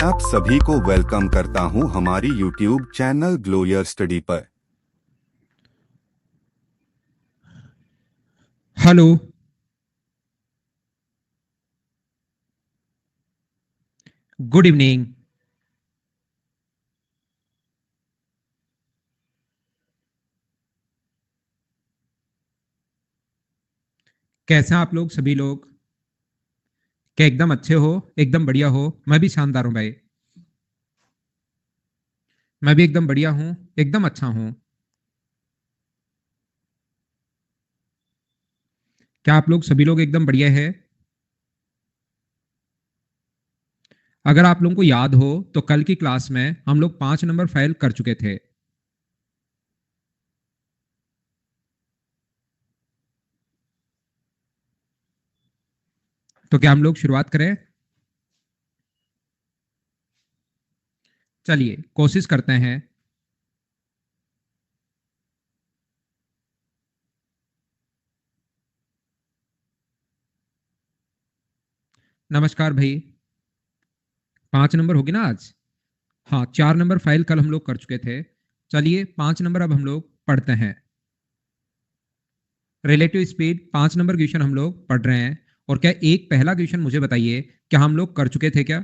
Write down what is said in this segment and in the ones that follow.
आप सभी को वेलकम करता हूं हमारी YouTube चैनल ग्लोयर स्टडी पर। Hello, good evening. कैसे हैं आप लोग सभी लोग? क्या एकदम अच्छे हो, एकदम बढ़िया हो? मैं भी शानदार हूं भाई। मैं भी एकदम बढ़िया हूं, एकदम अच्छा हूं। क्या आप लोग सभी लोग एकदम बढ़िया है? अगर आप लोगों को याद हो तो कल की क्लास में हम लोग 5 नंबर फाइल कर चुके थे। तो क्या हम लोग शुरुआत करें? चलिए कोशिश करते हैं। नमस्कार भाई। 5 नंबर होगी ना आज? हाँ, 4 नंबर फाइल कल हम लोग कर चुके थे। चलिए 5 नंबर अब हम लोग पढ़ते हैं। रिलेटिव स्पीड 5 नंबर क्वेश्चन हम लोग पढ़ रहे हैं। और क्या एक पहला क्वेश्चन मुझे बताइए, क्या हम लोग कर चुके थे क्या?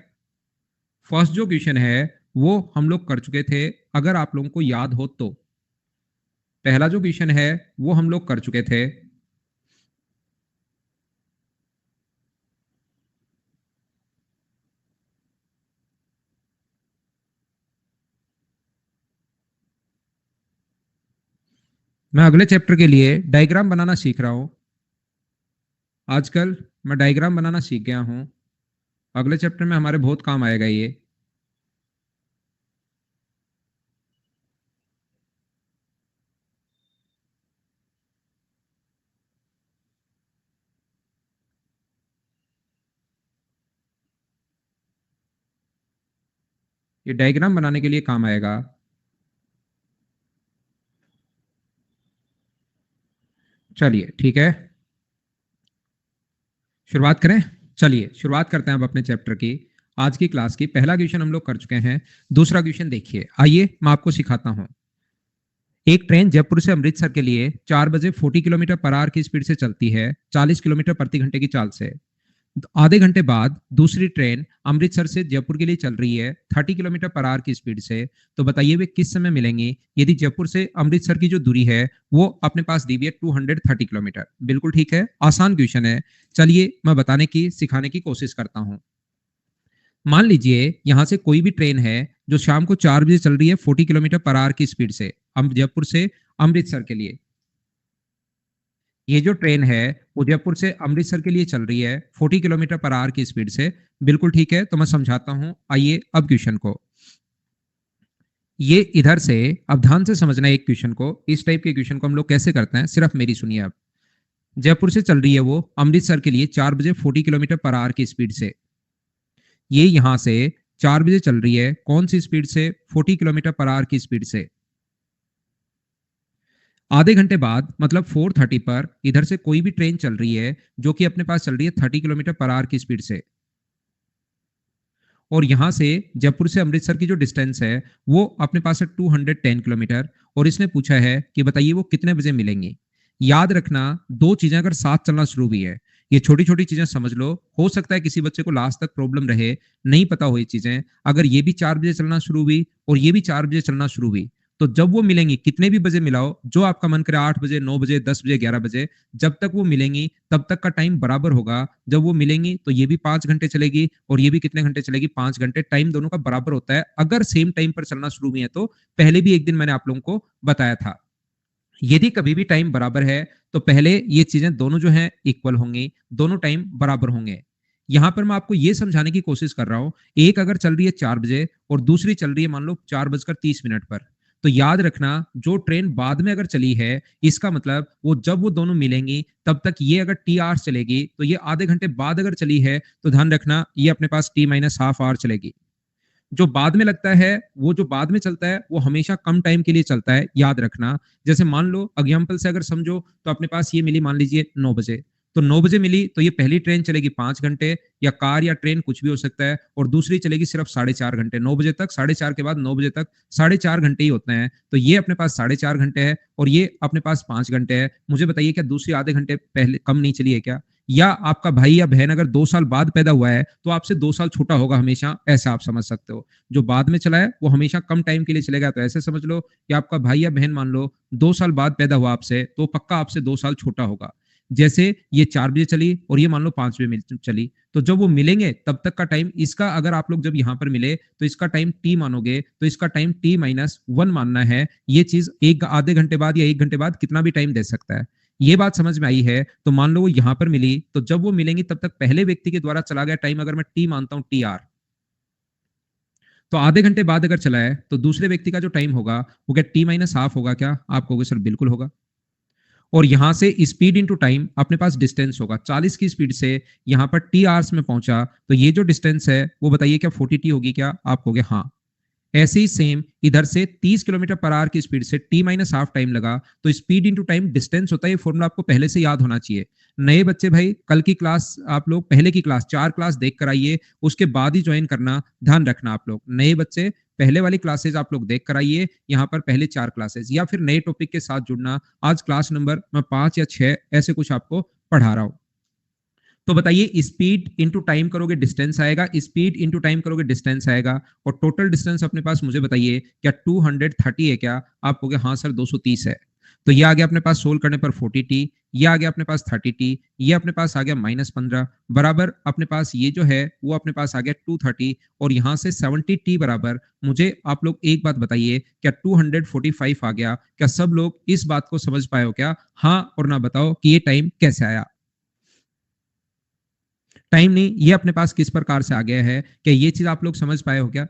फर्स्ट जो क्वेश्चन है वो हम लोग कर चुके थे, अगर आप लोगों को याद हो तो। पहला जो क्वेश्चन है वो हम लोग कर चुके थे। मैं अगले चैप्टर के लिए डायग्राम बनाना सीख रहा हूं। आजकल मैं डायग्राम बनाना सीख गया हूं। अगले चैप्टर में हमारे बहुत काम आएगा ये डायग्राम बनाने के लिए काम आएगा। चलिए ठीक है, शुरुआत करें। चलिए शुरुआत करते हैं अब अपने चैप्टर की, आज की क्लास की। पहला क्वेश्चन हम लोग कर चुके हैं। दूसरा क्वेश्चन देखिए, आइए मैं आपको सिखाता हूं। एक ट्रेन जयपुर से अमृतसर के लिए 4 बजे 40 किलोमीटर पर आवर की स्पीड से चलती है, 40 किलोमीटर प्रति घंटे की चाल से। आधे घंटे बाद दूसरी ट्रेन अमृतसर से जयपुर के लिए चल रही है 30 किलोमीटर पर आवर की स्पीड से। तो बताइए वे किस समय मिलेंगी, यदि जयपुर से अमृतसर की जो दूरी है वो अपने पास दी हुई है 230 किलोमीटर। बिल्कुल ठीक है, आसान क्वेश्चन है। चलिए मैं बताने की सिखाने की कोशिश करता हूं। मान लीजिए यहां से कोई भी ट्रेन है जो शाम को 4 बजे चल रही है 40 किलोमीटर पर आवर की स्पीड से जयपुर से अमृतसर के लिए। ये जो ट्रेन है वो जयपुर से अमृतसर के लिए चल रही है 40 किलोमीटर पर आवर की स्पीड से। बिल्कुल ठीक है, तो मैं समझाता हूं। आइए अब क्वेश्चन को, ये इधर से अब ध्यान से समझना है। एक क्वेश्चन को, इस टाइप के क्वेश्चन को हम लोग कैसे करते हैं, सिर्फ मेरी सुनिए। अब जयपुर से चल रही है वो अमृतसर के लिए 4 बजे 40 किलोमीटर पर आवर की स्पीड से। ये यहां से 4 बजे चल रही है कौन सी स्पीड से? 40 किलोमीटर पर आवर की स्पीड से। आधे घंटे बाद मतलब 4:30 पर इधर से कोई भी ट्रेन चल रही है जो कि अपने पास चल रही है 30 किलोमीटर पर आवर की स्पीड से। और यहां से जयपुर से अमृतसर की जो डिस्टेंस है वो अपने पास है 210 किलोमीटर। और इसने पूछा है कि बताइए वो कितने बजे मिलेंगे। याद रखना, दो चीजें अगर साथ चलना शुरू हुई है, ये छोटी छोटी चीजें समझ लो। हो सकता है किसी बच्चे को लास्ट तक प्रॉब्लम रहे, नहीं पता हो ये चीजें। अगर ये भी 4 बजे चलना शुरू हुई और ये भी 4 बजे चलना शुरू हुई, तो जब वो मिलेंगी, कितने भी बजे मिलाओ, जो आपका मन करे, 8 बजे, 9 बजे, 10 बजे, 11 बजे, जब तक वो मिलेंगी तब तक का टाइम बराबर होगा। जब वो मिलेंगी तो ये भी 5 घंटे चलेगी और ये भी कितने घंटे चलेगी? 5 घंटे। टाइम दोनों का बराबर होता है अगर सेम टाइम पर चलना शुरू हुई है तो। पहले भी एक दिन मैंने आप लोगों को बताया था, यदि कभी भी टाइम बराबर है तो पहले ये चीजें दोनों जो हैं इक्वल होंगी, दोनों टाइम बराबर होंगे। यहां पर मैं आपको यह समझाने की कोशिश कर रहा हूं, एक अगर चल रही है 4 बजे और दूसरी चल रही है मान लो 4:30 पर, तो याद रखना जो ट्रेन बाद में अगर चली है, इसका मतलब वो जब वो दोनों मिलेंगी तब तक ये अगर टी आवर चलेगी, तो ये आधे घंटे बाद अगर चली है तो ध्यान रखना ये अपने पास टी माइनस हाफ आवर चलेगी। जो बाद में लगता है, वो जो बाद में चलता है वो हमेशा कम टाइम के लिए चलता है, याद रखना। जैसे मान लो एग्जाम्पल से अगर समझो, तो अपने पास ये मिली मान लीजिए 9 बजे। तो 9 बजे मिली तो ये पहली ट्रेन चलेगी 5 घंटे, या कार या ट्रेन कुछ भी हो सकता है, और दूसरी चलेगी सिर्फ 4.5 घंटे। 9 बजे तक, 4.5 के बाद 9 बजे तक 4.5 घंटे ही होते हैं। तो ये अपने पास 4.5 घंटे है और ये अपने पास 5 घंटे है। मुझे बताइए क्या दूसरी आधे घंटे पहले कम नहीं चली है क्या? या आपका भाई या बहन अगर 2 साल बाद पैदा हुआ है तो आपसे 2 साल छोटा होगा हमेशा, ऐसा आप समझ सकते हो। जो बाद में चला है वो हमेशा कम टाइम के लिए चलेगा। तो ऐसे समझ लो कि आपका भाई या बहन मान लो 2 साल बाद पैदा हुआ आपसे, तो पक्का आपसे 2 साल छोटा होगा। जैसे ये 4 बजे चली और ये मान लो 5 बजे चली, तो जब वो मिलेंगे तब तक का टाइम इसका, अगर आप लोग जब यहां पर मिले तो इसका टाइम टी मानोगे तो इसका टाइम t-1 मानना है। ये चीज एक आधे घंटे बाद या 1 घंटे बाद कितना भी टाइम दे सकता है। ये बात समझ में आई है? तो मान लो वो यहां पर मिली, तो जब वो मिलेंगी तब तक पहले व्यक्ति के द्वारा चला गया टाइम अगर मैं टी मानता हूं, टी आर, तो आधे घंटे बाद अगर चला है तो दूसरे व्यक्ति का जो टाइम होगा वो क्या t-1/2 होगा क्या? आप कहोगे सर बिल्कुल होगा। और यहां से स्पीड इनटू टाइम अपने पास डिस्टेंस होगा। 40 की स्पीड से यहां पर टी आवर्स में पहुंचा, तो ये जो डिस्टेंस है वो बताइए क्या 40 टी होगी क्या? आप कहोगे हाँ। ऐसे ही सेम इधर से 30 किलोमीटर पर आवर की स्पीड से t-1/2 टाइम लगा, तो स्पीड इनटू टाइम डिस्टेंस होता है। ये फॉर्मूला आपको पहले से याद होना चाहिए। नए बच्चे भाई कल की क्लास आप लोग पहले की क्लास 4 क्लास देख कर आइए, उसके बाद ही ज्वाइन करना, ध्यान रखना। आप लोग नए बच्चे पहले वाली क्लासेज आप लोग देख कर आइए, यहाँ पर पहले 4 क्लासेज, या फिर नए टॉपिक के साथ जुड़ना। आज क्लास नंबर मैं 5 या 6 ऐसे कुछ आपको पढ़ा रहा हूँ। तो बताइए स्पीड इनटू टाइम करोगे डिस्टेंस आएगा, स्पीड इनटू टाइम करोगे डिस्टेंस आएगा, और टोटल डिस्टेंस अपने पास मुझे बताइए क्या 230 है क्या? आप कहोगे हाँ सर 230 है। तो ये आ गया अपने पास सोल्व करने पर 40t, ये आ गया अपने पास 30t, ये अपने पास आ गया -15 बराबर अपने पास ये जो है वो अपने पास आ गया 230, और यहां से 70t बराबर। मुझे आप लोग एक बात बताइए क्या 245 आ गया? क्या सब लोग इस बात को समझ पाए हो क्या? हाँ और ना बताओ कि ये टाइम कैसे आया। टाइम नहीं, ये अपने पास किस प्रकार से आ गया है, क्या ये चीज आप लोग समझ पाए हो क्या?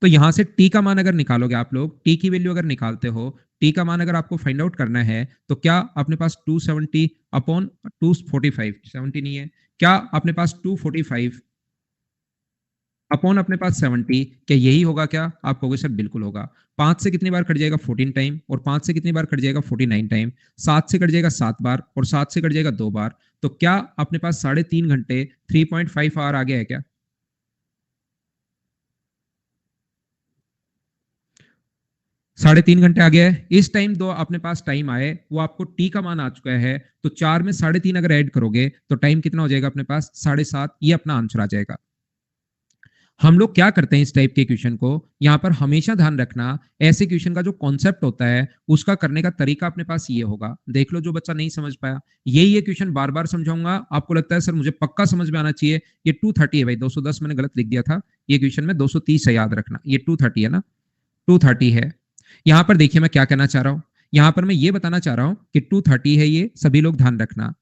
तो यहां से टी का मान अगर निकालोगे आप लोग, टी की वैल्यू अगर निकालते हो, टी का मान अगर आपको फाइंड आउट करना है, तो क्या अपने पास 270 अपॉन 245, 70 नहीं है क्या? अपने पास 245 अपॉन अपने पास 70, क्या यही होगा क्या? आप कहोगे सर बिल्कुल होगा। 5 से कितनी बार कट जाएगा? 14 टाइम, और 5 से कितनी बार कट जाएगा? 49 टाइम। 7 से कट जाएगा 7 बार, और 7 से कट जाएगा 2 बार। तो क्या अपने पास 3.5 घंटे 3.5 आवर आ गया है क्या? 3.5 घंटे आ गया है। इस टाइम दो अपने पास टाइम आए, वो आपको टी का मान आ चुका है, तो 4 में 3.5 अगर ऐड करोगे तो टाइम कितना हो जाएगा अपने पास? 7.5। ये अपना आंसर आ जाएगा। हम लोग क्या करते हैं इस टाइप के क्वेश्चन को, यहां पर हमेशा ध्यान रखना, ऐसे क्वेश्चन का जो कॉन्सेप्ट होता है उसका करने का तरीका अपने पास ये होगा। देख लो जो बच्चा नहीं समझ पाया, ये क्वेश्चन बार बार समझाऊंगा, आपको लगता है सर मुझे पक्का समझ में आना चाहिए। ये 230 है भाई, 210 मैंने गलत लिख दिया था, ये क्वेश्चन में 230 है, याद रखना। ये 230 है ना, 230 है। यहां पर देखिए मैं क्या कहना चाह रहा हूं, यहां पर मैं ये बताना चाह रहा हूं कि 230 है, ये सभी लोग ध्यान रखना।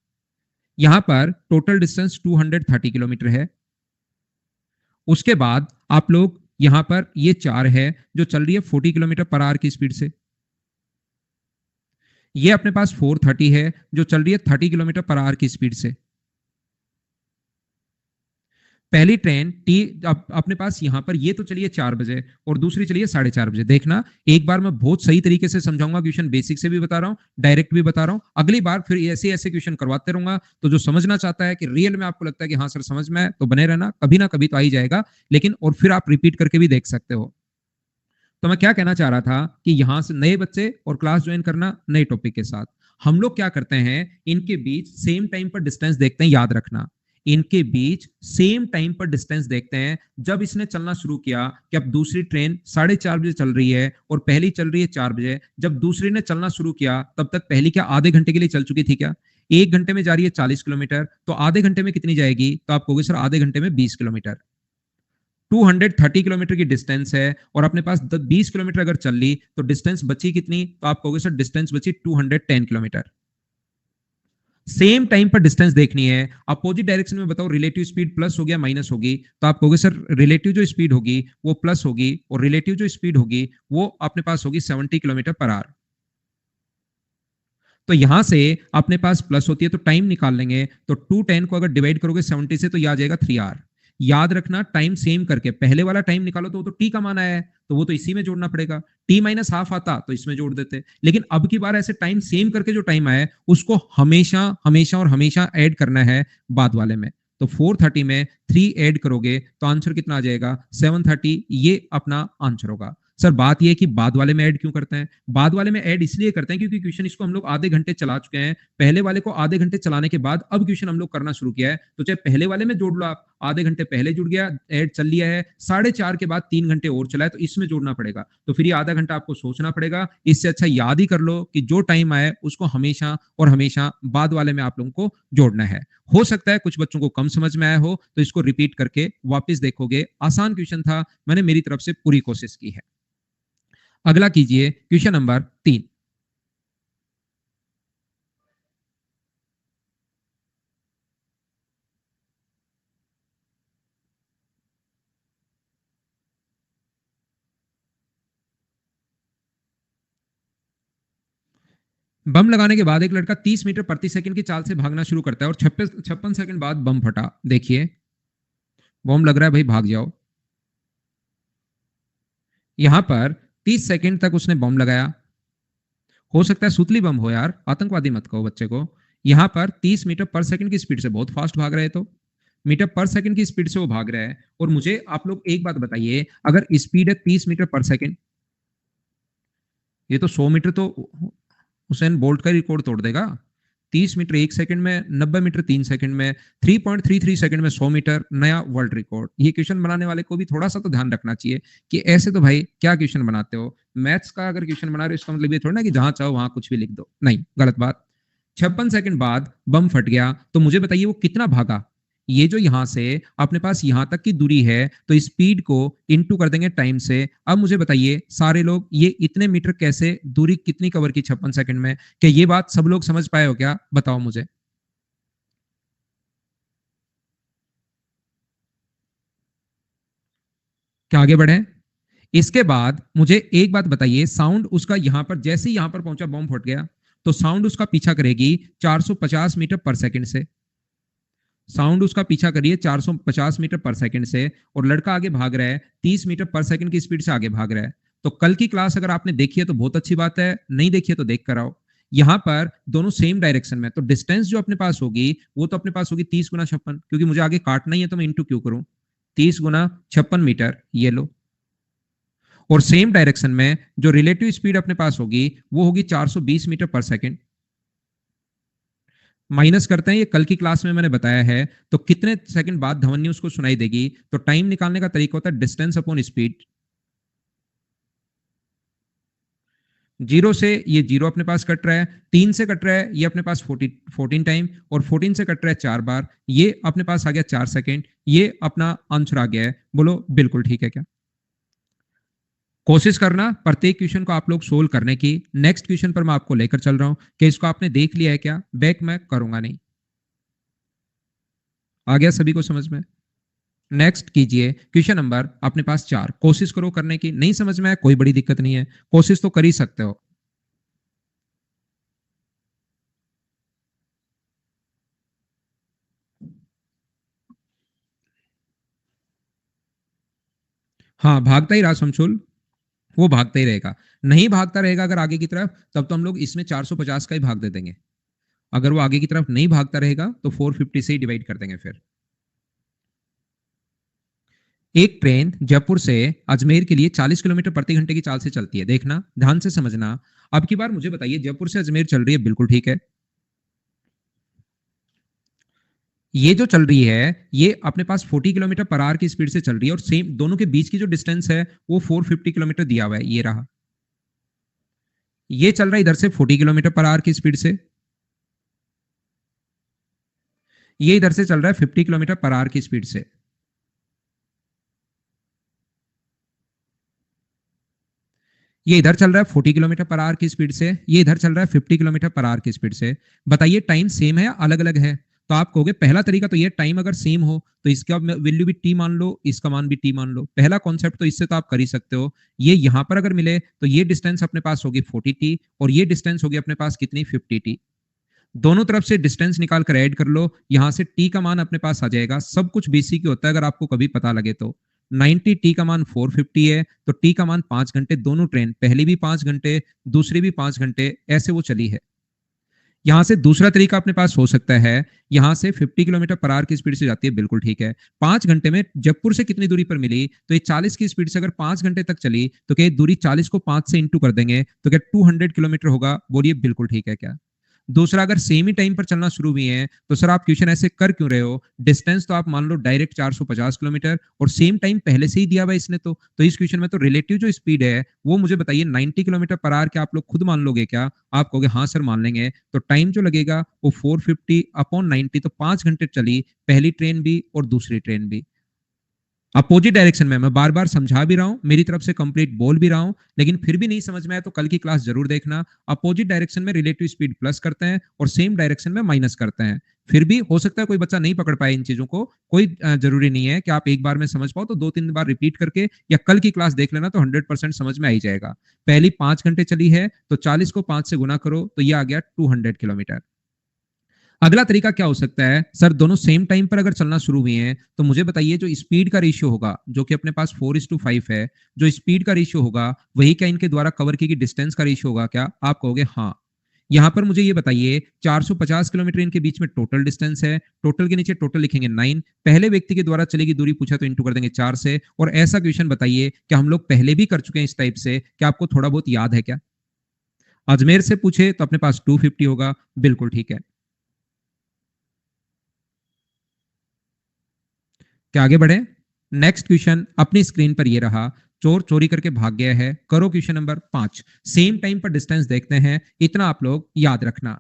यहां पर टोटल डिस्टेंस 230 किलोमीटर है। उसके बाद आप लोग यहां पर ये 4 है जो चल रही है 40 किलोमीटर पर आवर की स्पीड से। ये अपने पास 430 है जो चल रही है 30 किलोमीटर पर आवर की स्पीड से। पहली ट्रेन टी अपने पास यहां पर ये तो चलिए 4 बजे, और दूसरी चलिए 4:30 बजे। देखना एक बार मैं बहुत सही तरीके से समझाऊंगा, क्वेश्चन बेसिक से भी बता रहा हूं, डायरेक्ट भी बता रहा हूं। अगली बार फिर ऐसे ऐसे क्वेश्चन करवाते रहूंगा, तो जो समझना चाहता है कि रियल में आपको लगता है कि हाँ सर समझ में है, तो बने रहना, कभी ना कभी तो आ ही जाएगा। लेकिन और फिर आप रिपीट करके भी देख सकते हो। तो मैं क्या कहना चाह रहा था कि यहां से नए बच्चे और क्लास ज्वाइन करना नए टॉपिक के साथ, हम लोग क्या करते हैं इनके बीच सेम टाइम पर डिस्टेंस देखते हैं, याद रखना। इनके बीच सेम टाइम पर डिस्टेंस देखते हैं। जब इसने चलना शुरू किया कि अब दूसरी ट्रेन 4:30 बजे चल रही है और पहली चल रही है 4 बजे, जब दूसरी ने चलना शुरू किया तब तक पहली क्या आधे घंटे के लिए चल चुकी थी क्या? 1 घंटे में जा रही है 40 किलोमीटर, तो आधे घंटे में कितनी जाएगी? तो आप कहोगे सर आधे घंटे में 20 किलोमीटर। 230 किलोमीटर की डिस्टेंस है, और अपने पास 20 किलोमीटर अगर चल ली तो डिस्टेंस बची कितनी? तो आप कहोगे सर डिस्टेंस बची 210 किलोमीटर। सेम टाइम पर डिस्टेंस देखनी है, अपोजिट डायरेक्शन में बताओ रिलेटिव स्पीड प्लस हो गया माइनस होगी? तो आप कहोगे सर रिलेटिव जो स्पीड होगी वो प्लस होगी, और रिलेटिव जो स्पीड होगी वो अपने पास होगी 70 किलोमीटर पर आवर। तो यहां से अपने पास प्लस होती है तो टाइम निकाल लेंगे, तो 210 को अगर डिवाइड करोगे 70 से तो यह आ जाएगा 3 आवर। याद रखना टाइम सेम करके पहले वाला टाइम निकालो तो वो तो टी का मान आया है, तो वो तो इसी में जोड़ना पड़ेगा। टी माइनस हाफ आता तो इसमें जोड़ देते, लेकिन अब की बार ऐसे टाइम सेम करके जो टाइम आया है उसको हमेशा हमेशा और हमेशा ऐड करना है बाद वाले में। तो 430 में 3 ऐड करोगे तो आंसर कितना आ जाएगा 730, ये अपना आंसर होगा। सर बात यह है कि बाद वाले में ऐड क्यों करते हैं? बाद वाले में ऐड इसलिए करते हैं क्योंकि क्वेश्चन इसको हम लोग आधे घंटे चला चुके हैं, पहले वाले को आधे घंटे चलाने के बाद अब क्वेश्चन हम लोग करना शुरू किया है, तो चाहे पहले वाले में जोड़ लो आप, आधे घंटे पहले जुड़ गया, ऐड चल लिया है, 4:30 के बाद 3 घंटे और चला है, तो इसमें जोड़ना पड़ेगा, तो फिर ये आधा घंटा आपको सोचना पड़ेगा। इससे अच्छा याद ही कर लो कि जो टाइम आए उसको हमेशा और हमेशा बाद वाले में आप लोगों को जोड़ना है। हो सकता है कुछ बच्चों को कम समझ में आया हो, तो इसको रिपीट करके वापस देखोगे। आसान क्वेश्चन था, मैंने मेरी तरफ से पूरी कोशिश की है। अगला कीजिए क्वेश्चन नंबर 3। बम लगाने के बाद एक लड़का 30 मीटर प्रति सेकंड की चाल से भागना शुरू करता है और 56 सेकंड बाद बम फटा। देखिए बम लग रहा है भाई, भाग जाओ। यहां पर 30 सेकंड तक उसने बम लगाया, हो सकता है सुतली बम हो यार, आतंकवादी मत कहो बच्चे को। यहां पर 30 मीटर पर सेकंड की स्पीड से बहुत फास्ट भाग रहे, तो मीटर पर सेकंड की स्पीड से वो भाग रहा है। और मुझे आप लोग एक बात बताइए, अगर स्पीड है 30 मीटर पर सेकंड, ये तो 100 मीटर तो हुसैन बोल्ट का रिकॉर्ड तोड़ देगा। 30 मीटर 1 सेकंड में, 90 मीटर 3 सेकंड में, 3.33 सेकंड में 100 मीटर, नया वर्ल्ड रिकॉर्ड। ये क्वेश्चन बनाने वाले को भी थोड़ा सा तो ध्यान रखना चाहिए कि ऐसे तो भाई क्या क्वेश्चन बनाते हो। मैथ्स का अगर क्वेश्चन बना रहे हो इसका मतलब ये थोड़ा ना कि जहां चाहो वहां कुछ भी लिख दो, नहीं, गलत बात। 56 सेकंड बाद बम फट गया, तो मुझे बताइए वो कितना भागा। ये जो यहां से अपने पास यहां तक की दूरी है, तो स्पीड को इनटू कर देंगे टाइम से। अब मुझे बताइए सारे लोग, ये इतने मीटर कैसे, दूरी कितनी कवर की 56 सेकंड में? क्या ये बात सब लोग समझ पाए हो क्या? बताओ मुझे। क्या आगे बढ़े? इसके बाद मुझे एक बात बताइए, साउंड उसका यहां पर जैसे ही यहां पर पहुंचा बम फट गया, तो साउंड उसका पीछा करेगी 450 मीटर पर सेकंड से। साउंड उसका पीछा करिए 450 मीटर पर सेकंड से, और लड़का आगे भाग रहा है 30 मीटर पर सेकंड की स्पीड से आगे भाग रहा है। तो कल की क्लास अगर आपने देखी है तो बहुत अच्छी बात है, नहीं देखी है तो देख कर आओ। यहां पर दोनों सेम डायरेक्शन में, तो डिस्टेंस जो अपने पास होगी वो तो अपने पास होगी 30 गुना 56, क्योंकि मुझे आगे काटना ही है तो मैं इंटू क्यों करूं, 30 गुना 56 मीटर, ये लो। और सेम डायरेक्शन में जो रिलेटिव स्पीड अपने पास होगी वो होगी 420 मीटर पर सेकंड। माइनस करते हैं, ये कल की क्लास में मैंने बताया है। तो कितने सेकंड बाद ध्वनि उसको सुनाई देगी? तो टाइम निकालने का तरीका होता है डिस्टेंस अपॉन स्पीड। जीरो से ये जीरो अपने पास कट रहा है, 3 से कट रहा है ये अपने पास 14 टाइम, और 14 से कट रहा है 4 बार, ये अपने पास आ गया 4 सेकंड। ये अपना आंसर आ गया है। बोलो बिल्कुल ठीक है क्या? कोशिश करना प्रत्येक क्वेश्चन को आप लोग सोल्व करने की। नेक्स्ट क्वेश्चन पर मैं आपको लेकर चल रहा हूं कि इसको आपने देख लिया है क्या, बैक मैं करूंगा नहीं। आ गया सभी को समझ में? नेक्स्ट कीजिए क्वेश्चन नंबर अपने पास 4। कोशिश करो करने की, नहीं समझ में आया कोई बड़ी दिक्कत नहीं है, कोशिश तो कर ही सकते हो। हाँ भागता ही रहा समशुल, वो भागता ही रहेगा। नहीं भागता रहेगा अगर आगे की तरफ, तब तो हम लोग इसमें 450 का ही भाग दे देंगे। अगर वो आगे की तरफ नहीं भागता रहेगा तो 450 से ही डिवाइड कर देंगे। फिर एक ट्रेन जयपुर से अजमेर के लिए 40 किलोमीटर प्रति घंटे की चाल से चलती है। देखना ध्यान से समझना। अब की बार मुझे बताइए, जयपुर से अजमेर चल रही है, बिल्कुल ठीक है। ये जो चल रही है ये अपने पास 40 किलोमीटर पर आवर की स्पीड से चल रही है, और सेम दोनों के बीच की जो डिस्टेंस है वो 450 किलोमीटर दिया हुआ है, ये रहा। ये चल रहा है इधर से 40 किलोमीटर पर आवर की स्पीड से, ये इधर से चल रहा है 50 किलोमीटर पर आवर की स्पीड से। ये इधर चल रहा है 40 किलोमीटर पर आवर की स्पीड से, ये इधर चल रहा है 50 किलोमीटर पर आवर की स्पीड से। बताइए टाइम सेम है या अलग अलग है? तो आप कहोगे पहला तरीका तो ये, टाइम अगर सेम हो तो इसका वैल्यू भी टी मान लो, इसका मान भी टी मान लो। पहला कॉन्सेप्ट तो इससे तो आप कर ही सकते हो। ये यहां पर अगर मिले तो ये डिस्टेंस अपने पास होगी 40 टी, और ये डिस्टेंस होगी अपने पास कितनी, 50 टी। दोनों तरफ से डिस्टेंस निकाल कर ऐड कर लो, यहां से टी का मान अपने पास आ जाएगा, सब कुछ बीसी की होता है अगर आपको कभी पता लगे तो। 90 टी का मान 450 है, तो टी का मान 5 घंटे, दोनों ट्रेन पहली भी 5 घंटे, दूसरी भी 5 घंटे, ऐसे वो चली है। यहां से दूसरा तरीका अपने पास हो सकता है, यहां से 50 किलोमीटर पर आवर की स्पीड से जाती है, बिल्कुल ठीक है। 5 घंटे में जयपुर से कितनी दूरी पर मिली, तो ये 40 की स्पीड से अगर 5 घंटे तक चली तो क्या दूरी 40 को 5 से इंटू कर देंगे तो क्या 200 किलोमीटर होगा, बोलिए बिल्कुल ठीक है क्या। दूसरा, अगर सेम ही टाइम पर चलना शुरू हुई है तो सर आप क्वेश्चन ऐसे कर क्यों रहे हो, डिस्टेंस तो आप मान लो डायरेक्ट 450 किलोमीटर और सेम टाइम पहले से ही दिया हुआ इसने, तो इस क्वेश्चन में तो रिलेटिव जो स्पीड है वो मुझे बताइए 90 किलोमीटर पर आवर, क्या आप लोग खुद मान लोगे क्या, आप कहोगे हाँ सर मान लेंगे, तो टाइम जो लगेगा वो 450 अपॉन 90, तो 5 घंटे चली पहली ट्रेन भी और दूसरी ट्रेन भी। अपोजिट डायरेक्शन में, मैं बार बार समझा भी रहा हूं, मेरी तरफ से कंप्लीट बोल भी रहा हूं, लेकिन फिर भी नहीं समझ में आया तो कल की क्लास जरूर देखना। अपोजिट डायरेक्शन में रिलेटिव स्पीड प्लस करते हैं और सेम डायरेक्शन में माइनस करते हैं। फिर भी हो सकता है कोई बच्चा नहीं पकड़ पाए इन चीजों को, कोई जरूरी नहीं है कि आप एक बार में समझ पाओ, तो 2-3 बार रिपीट करके या कल की क्लास देख लेना तो 100% समझ में आ ही जाएगा। पहली 5 घंटे चली है तो 40 को 5 से गुना करो तो ये आ गया 200 किलोमीटर। अगला तरीका क्या हो सकता है, सर दोनों सेम टाइम पर अगर चलना शुरू हुए हैं तो मुझे बताइए जो स्पीड का रेशियो होगा, जो कि अपने पास 4:5 है, जो स्पीड का रेशियो होगा वही क्या इनके द्वारा कवर की गई डिस्टेंस का रेशियो होगा क्या, आप कहोगे हाँ। यहां पर मुझे ये बताइए 450 किलोमीटर इनके बीच में टोटल डिस्टेंस है, टोटल के नीचे टोटल लिखेंगे 9, पहले व्यक्ति के द्वारा चलेगी दूरी पूछा तो इंटू कर देंगे 4 से, और ऐसा क्वेश्चन बताइए क्या हम लोग पहले भी कर चुके हैं इस टाइप से, क्या आपको थोड़ा बहुत याद है क्या। अजमेर से पूछे तो अपने पास 250 होगा, बिल्कुल ठीक है। क्या आगे बढ़े, नेक्स्ट क्वेश्चन अपनी स्क्रीन पर ये रहा, चोर चोरी करके भाग गया है, करो क्वेश्चन नंबर 5। सेम टाइम पर डिस्टेंस देखते हैं, इतना आप लोग याद रखना।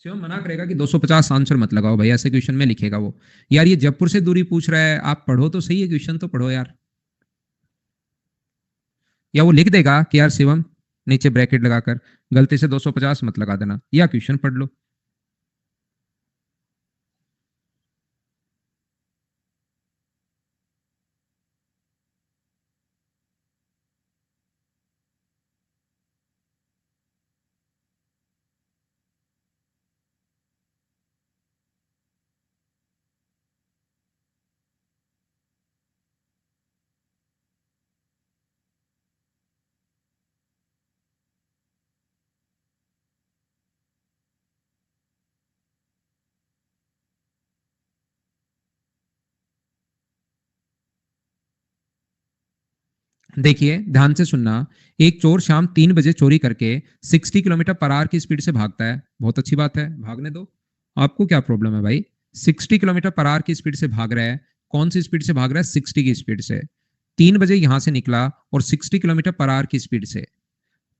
शिवम मना करेगा कि 250 आंसर मत लगाओ भाई, ऐसे क्वेश्चन में लिखेगा वो, यार ये जयपुर से दूरी पूछ रहा है, आप पढ़ो तो सही है, क्वेश्चन तो पढ़ो यार। या वो लिख देगा कि यार शिवम नीचे ब्रैकेट लगाकर गलती से 250 मत लगा देना, या क्वेश्चन पढ़ लो। देखिए ध्यान से सुनना, एक चोर शाम 3 बजे चोरी करके 60 किलोमीटर पर आवर की स्पीड से भागता है, बहुत अच्छी बात है, भागने दो, आपको क्या प्रॉब्लम है भाई। 60 किलोमीटर पर आवर की स्पीड से भाग रहा है, कौन सी स्पीड से भाग रहा है, 60 की स्पीड से। 3 बजे यहां से निकला और 60 किलोमीटर पर आवर की स्पीड से,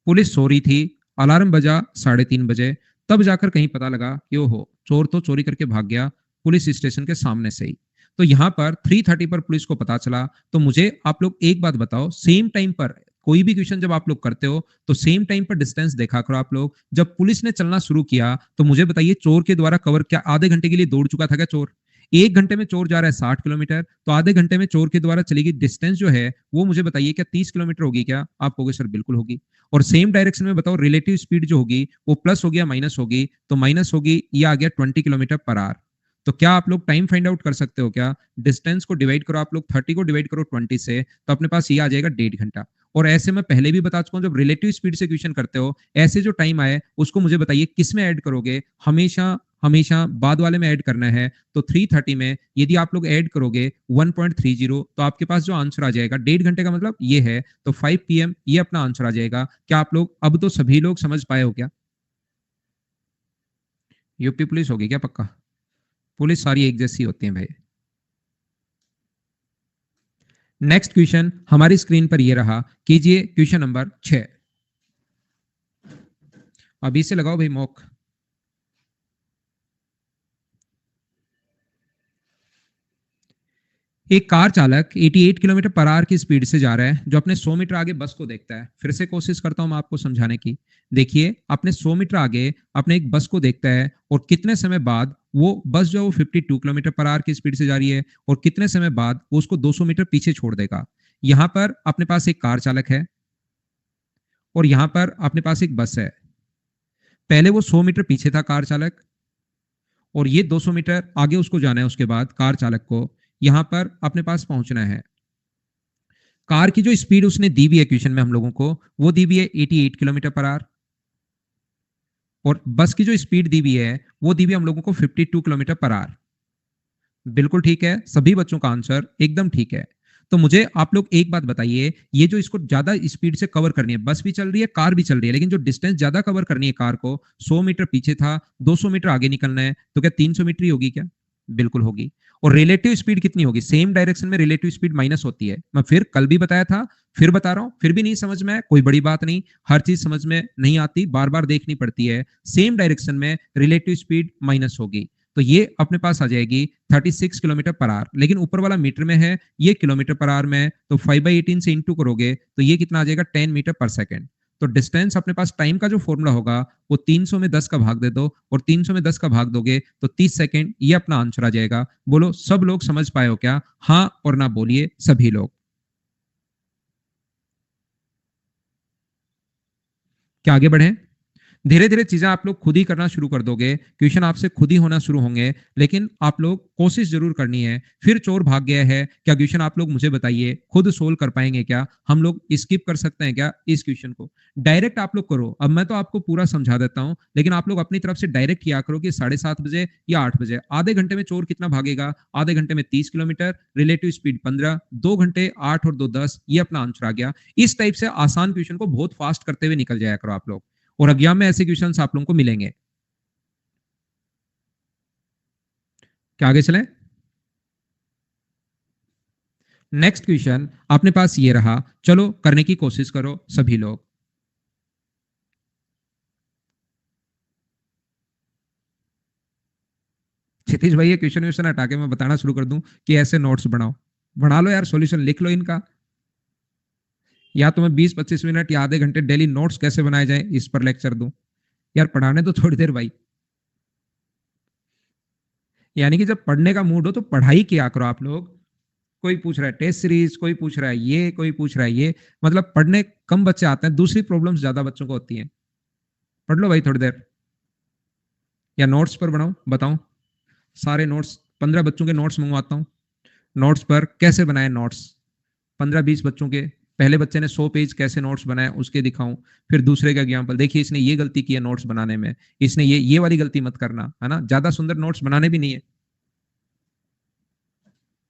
पुलिस सो रही थी, अलार्म बजा 3:30 बजे, तब जाकर कहीं पता लगा कि ओहो चोर तो चोरी करके भाग गया, पुलिस स्टेशन के सामने से ही। तो यहां पर 3:30 पर पुलिस को पता चला, तो मुझे आप लोग एक बात बताओ, सेम टाइम पर कोई भी क्वेश्चन जब आप लोग करते हो तो सेम टाइम पर डिस्टेंस देखा करो आप लोग। जब पुलिस ने चलना शुरू किया तो मुझे बताइए चोर के द्वारा कवर क्या आधे घंटे के लिए दौड़ चुका था क्या चोर, 1 घंटे में चोर जा रहा है 60 किलोमीटर, तो आधे घंटे में चोर के द्वारा चली गई डिस्टेंस जो है वो मुझे बताइए क्या 30 किलोमीटर होगी क्या, आप कहोगे सर बिल्कुल होगी। और सेम डायरेक्शन में बताओ रिलेटिव स्पीड जो होगी वो प्लस हो गया माइनस होगी, तो माइनस होगी, ये आ गया 20 किलोमीटर पर आवर। तो क्या आप लोग टाइम फाइंड आउट कर सकते हो क्या, डिस्टेंस को डिवाइड करो आप लोग 30 को डिवाइड करो 20 से, तो अपने पास ये आ जाएगा 1.5 घंटा। और ऐसे मैं पहले भी बता चुका हूं, जब रिलेटिव स्पीड से क्वेश्चन करते हो ऐसे जो टाइम आए उसको मुझे बताइए किस में ऐड करोगे, हमेशा हमेशा बाद वाले में ऐड करना है। तो 3:30 में यदि आप लोग ऐड करोगे 1.30, तो आपके पास जो आंसर आ जाएगा 1.5 घंटे का मतलब ये है, तो 5 PM ये अपना आंसर आ जाएगा। क्या आप लोग अब तो सभी लोग समझ पाए हो क्या, यूपी पुलिस होगी क्या पक्का, पुलिस सारी एक जैसी होती है भाई। नेक्स्ट क्वेश्चन हमारी स्क्रीन पर ये रहा, कीजिए क्वेश्चन नंबर 6। अभी से लगाओ भाई मॉक। एक कार चालक 88 किलोमीटर पर आवर की स्पीड से जा रहा है, जो अपने 100 मीटर आगे बस को देखता है, फिर से कोशिश करता हूं मैं आपको समझाने की। देखिए अपने 100 मीटर आगे अपने एक बस को देखता है और कितने समय बाद वो बस जो है वो 52 किलोमीटर पर आवर की स्पीड से जा रही है, और कितने समय बाद वो उसको 200 मीटर पीछे छोड़ देगा। यहां पर अपने पास एक कार चालक है और यहां पर अपने पास एक बस है। पहले वो 100 मीटर पीछे था कार चालक, और ये 200 मीटर आगे उसको जाना है। उसके बाद कार चालक को यहां पर अपने पास पहुंचना है। कार की जो स्पीड उसने दी हुई है क्वेश्चन में हम लोगों को, वो दी हुई है 88 किलोमीटर पर आवर, और बस की जो स्पीड दी हुई है वो दी हुई है हम लोगों को 52 किलोमीटर पर आवर। बिल्कुल ठीक है, सभी बच्चों का आंसर एकदम ठीक है। तो मुझे आप लोग एक बात बताइए, ये जो इसको ज्यादा स्पीड से कवर करनी है, बस भी चल रही है कार भी चल रही है, लेकिन जो डिस्टेंस ज्यादा कवर करनी है कार को, 100 मीटर पीछे था, 200 मीटर आगे निकलना है, तो क्या 300 मीटर ही होगी क्या? बिल्कुल होगी। और रिलेटिव स्पीड कितनी होगी? सेम डायरेक्शन में रिलेटिव स्पीड माइनस होती है। मैं फिर कल भी बताया था, फिर बता रहा हूं, फिर भी नहीं समझ में आया, कोई बड़ी बात नहीं। हर चीज समझ में नहीं आती, बार बार देखनी पड़ती है। सेम डायरेक्शन में रिलेटिव स्पीड माइनस होगी, तो ये अपने पास आ जाएगी 36 किलोमीटर पर आवर। लेकिन ऊपर वाला मीटर में है, ये किलोमीटर पर आवर में है, तो 5/18 से इंटू करोगे तो ये कितना आ जाएगा? 10 मीटर पर सेकेंड। तो डिस्टेंस अपने पास, टाइम का जो फॉर्मूला होगा वो 300 में 10 का भाग दे दो, और 300 में 10 का भाग दोगे तो 30 सेकेंड, ये अपना आंसर आ जाएगा। बोलो सब लोग समझ पाए हो क्या? हाँ और ना बोलिए सभी लोग। क्या आगे बढ़े? धीरे धीरे चीजें आप लोग खुद ही करना शुरू कर दोगे, क्वेश्चन आपसे खुद ही होना शुरू होंगे, लेकिन आप लोग कोशिश जरूर करनी है। फिर चोर भाग गया है, क्या क्वेश्चन आप लोग मुझे बताइए खुद सोल्व कर पाएंगे क्या? हम लोग स्किप कर सकते हैं क्या इस क्वेश्चन को? डायरेक्ट आप लोग करो। अब मैं तो आपको पूरा समझा देता हूं, लेकिन आप लोग अपनी तरफ से डायरेक्ट किया करो कि 7:30 बजे या 8 बजे। आधे घंटे में चोर कितना भागेगा? आधे घंटे में 30 किलोमीटर, रिलेटिव स्पीड 15, 2 घंटे 8 और 2 10, ये अपना आंसर आ गया। इस टाइप से आसान क्वेश्चन को बहुत फास्ट करते हुए निकल जाया करो आप लोग, और एग्जाम में ऐसे क्वेश्चंस आप लोगों को मिलेंगे। क्या आगे चले? नेक्स्ट क्वेश्चन अपने पास ये रहा, चलो करने की कोशिश करो सभी लोग। क्षितिज भाई, ये क्वेश्चन क्वेश्चन हटा के मैं बताना शुरू कर दूं कि ऐसे नोट्स बनाओ? बना लो यार, सॉल्यूशन लिख लो इनका। या तो मैं 20-25 मिनट या आधे घंटे डेली नोट्स कैसे बनाए जाए इस पर लेक्चर दूं? यार पढ़ाने तो थोड़ी देर भाई। यानी कि जब पढ़ने का मूड हो तो पढ़ाई किया करो आप लोग। कोई पूछ रहा है टेस्ट सीरीज, कोई पूछ रहा है ये, कोई पूछ रहा है ये, मतलब पढ़ने कम बच्चे आते हैं, दूसरी प्रॉब्लम्स ज्यादा बच्चों को होती हैं। पढ़ लो भाई थोड़ी देर, या नोट्स पर बनाओ, बताओ। सारे नोट्स, 15 बच्चों के नोट्स मंगवाता हूँ। नोट्स पर कैसे बनाए नोट्स? 15-20 बच्चों के, पहले बच्चे ने 100 पेज कैसे नोट्स बनाए उसके दिखाऊं, फिर दूसरे का एग्जाम्पल, देखिए इसने ये गलती की है नोट्स बनाने में, इसने ये वाली गलती मत करना, है ना? ज्यादा सुंदर नोट्स बनाने भी नहीं है,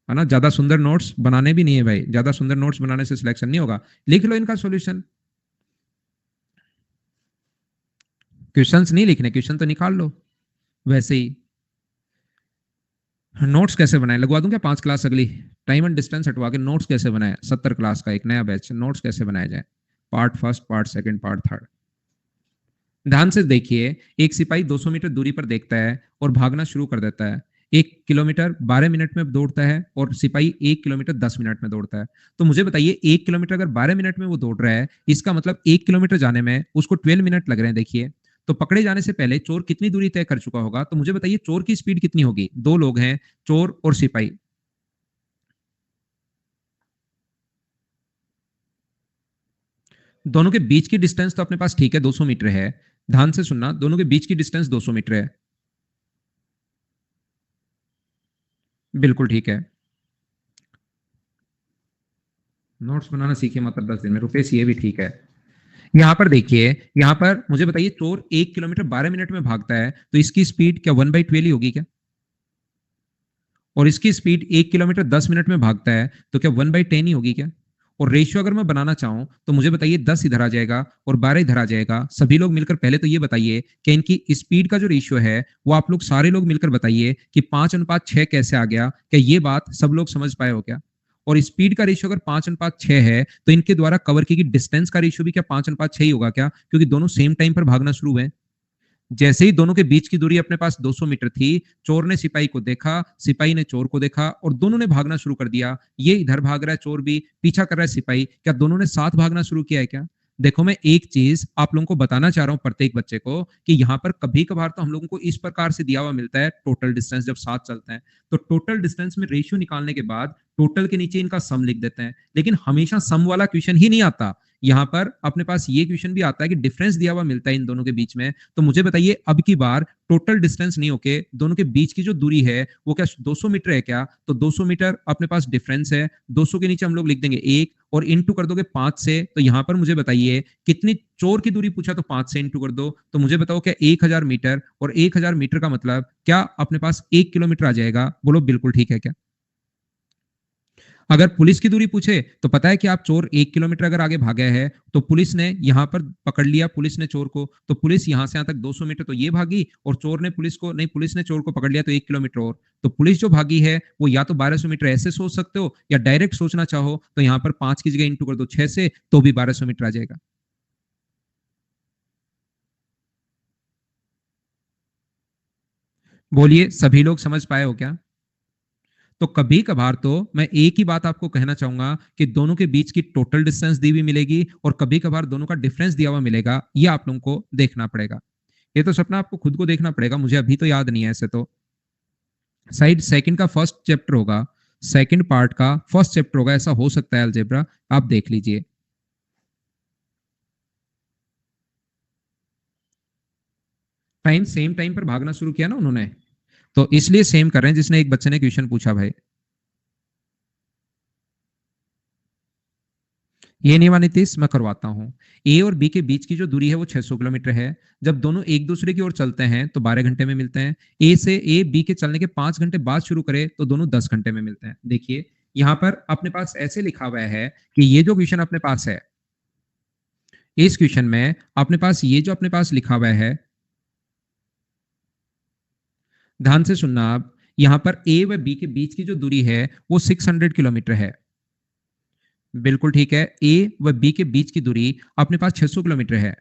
है ना? ज्यादा सुंदर नोट्स बनाने भी नहीं है भाई, ज्यादा सुंदर नोट्स बनाने से सिलेक्शन नहीं होगा। लिख लो इनका सॉल्यूशन। क्वेश्चंस नहीं लिखने, क्वेश्चन तो निकाल लो वैसे ही। नोट्स कैसे बनाए लगवा दूं क्या 5 क्लास अगली? टाइम एंड डिस्टेंस हटवा के नोट्स कैसे बनाए, 70 क्लास का एक नया बैच, नोट्स कैसे बनाया जाए, part first, part second, part third. ध्यान से देखिए, एक सिपाही 200 मीटर दूरी पर देखता है और भागना शुरू कर देता है। 1 किलोमीटर 12 मिनट में दौड़ता है, और सिपाही 1 किलोमीटर 10 मिनट में दौड़ता है। तो मुझे बताइए, 1 किलोमीटर अगर 12 मिनट में वो दौड़ रहा है, इसका मतलब 1 किलोमीटर जाने में उसको 12 मिनट लग रहे हैं। देखिए, तो पकड़े जाने से पहले चोर कितनी दूरी तय कर चुका होगा? तो मुझे बताइए चोर की स्पीड कितनी होगी? दो लोग हैं, चोर और सिपाही। दोनों के बीच की डिस्टेंस तो अपने पास ठीक है 200 मीटर है। ध्यान से सुनना, दोनों के बीच की डिस्टेंस 200 मीटर है। बिल्कुल ठीक है। नोट्स बनाना सीखिए मात्र 10 दिन में, रुपेश ये भी ठीक है। यहां पर देखिए, यहां पर मुझे बताइए चोर 1 किलोमीटर 12 मिनट में भागता है, तो इसकी स्पीड क्या 1/12 ही होगी क्या? और इसकी स्पीड 1 किलोमीटर 10 मिनट में भागता है, तो क्या 1/10 ही होगी क्या? और रेशियो अगर मैं बनाना चाहूं तो मुझे बताइए 10 इधर आ जाएगा और 12 इधर आ जाएगा। सभी लोग मिलकर पहले तो ये बताइए कि इनकी स्पीड का जो रेशियो है वो आप लोग सारे लोग मिलकर बताइए कि 5:6 कैसे आ गया? क्या ये बात सब लोग समझ पाए हो क्या? और स्पीड का रेशियो अगर 5:6 है, तो इनके द्वारा कवर की गई डिस्टेंस का रेशियो भी क्या 5:6 ही होगा क्या? क्योंकि दोनों सेम टाइम पर भागना शुरू हुए। जैसे ही दोनों के बीच की दूरी अपने पास 200 मीटर थी, चोर ने सिपाही को देखा, सिपाही ने चोर को देखा, और दोनों ने भागना शुरू कर दिया। ये इधर भाग रहा है, चोर भी पीछा कर रहा है सिपाही, क्या दोनों ने साथ भागना शुरू किया है क्या? देखो, मैं एक चीज आप लोगों को बताना चाह रहा हूं प्रत्येक बच्चे को, कि यहाँ पर कभी कभार तो हम लोगों को इस प्रकार से दिया हुआ मिलता है टोटल डिस्टेंस जब साथ चलते हैं, तो टोटल डिस्टेंस में रेशियो निकालने के बाद टोटल के नीचे इनका सम लिख देते हैं, लेकिन हमेशा सम वाला क्वेश्चन ही नहीं आता। यहाँ पर अपने पास ये क्वेश्चन भी आता है कि डिफरेंस दिया हुआ मिलता है इन दोनों के बीच में, तो मुझे बताइए अब की बार टोटल डिस्टेंस नहीं होके दोनों के बीच की जो दूरी है वो क्या 200 मीटर है क्या? तो 200 मीटर अपने पास डिफरेंस है, 200 के नीचे हम लोग लिख देंगे 1 और इंटू कर दोगे 5 से, तो यहाँ पर मुझे बताइए कितनी चोर की दूरी पूछा तो 5 से इंटू कर दो, तो मुझे बताओ क्या 1000 मीटर, और 1000 मीटर का मतलब क्या अपने पास 1 किलोमीटर आ जाएगा? बोलो बिल्कुल ठीक है क्या? अगर पुलिस की दूरी पूछे तो पता है कि आप चोर 1 किलोमीटर अगर आगे भागा है तो पुलिस ने यहां पर पकड़ लिया, पुलिस ने चोर को, तो पुलिस यहां से यहां तक 200 मीटर तो ये भागी, और चोर ने पुलिस को नहीं, पुलिस ने चोर को पकड़ लिया तो 1 किलोमीटर और, तो पुलिस जो भागी है वो या तो 1200 मीटर ऐसे सोच सकते हो, या डायरेक्ट सोचना चाहो तो यहां पर 5 की जगह इंटू कर दो 6 से, तो भी 1200 मीटर आ जाएगा। बोलिए सभी लोग समझ पाए हो क्या? तो कभी कभार तो मैं एक ही बात आपको कहना चाहूंगा कि दोनों के बीच की टोटल डिस्टेंस दी हुई मिलेगी, और कभी कभार दोनों का डिफरेंस दिया हुआ मिलेगा, ये आप लोगों को देखना पड़ेगा। ये तो सपना आपको खुद को देखना पड़ेगा, मुझे अभी तो याद नहीं है ऐसे तो। साइड सेकंड का फर्स्ट चैप्टर होगा, सेकंड पार्ट का फर्स्ट चैप्टर होगा, ऐसा हो सकता है अलजेब्रा, आप देख लीजिए। टाइम सेम टाइम पर भागना शुरू किया ना उन्होंने, तो इसलिए सेम कर रहे हैं, जिसने एक बच्चे ने क्वेश्चन पूछा भाई। ये नहीं मानी तीस मैं करवाता हूं। ए और बी के बीच की जो दूरी है वो 600 किलोमीटर है। जब दोनों एक दूसरे की ओर चलते हैं तो 12 घंटे में मिलते हैं। ए बी के चलने के 5 घंटे बाद शुरू करे तो दोनों 10 घंटे में मिलते हैं। देखिए यहां पर अपने पास ऐसे लिखा हुआ है कि ये जो क्वेश्चन अपने पास है, इस क्वेश्चन में अपने पास ये जो अपने पास लिखा हुआ है, ध्यान से सुनना आप, यहां पर ए व बी के बीच की जो दूरी है वो 600 किलोमीटर है। बिल्कुल ठीक है, ए व बी के बीच की दूरी अपने पास 600 किलोमीटर है।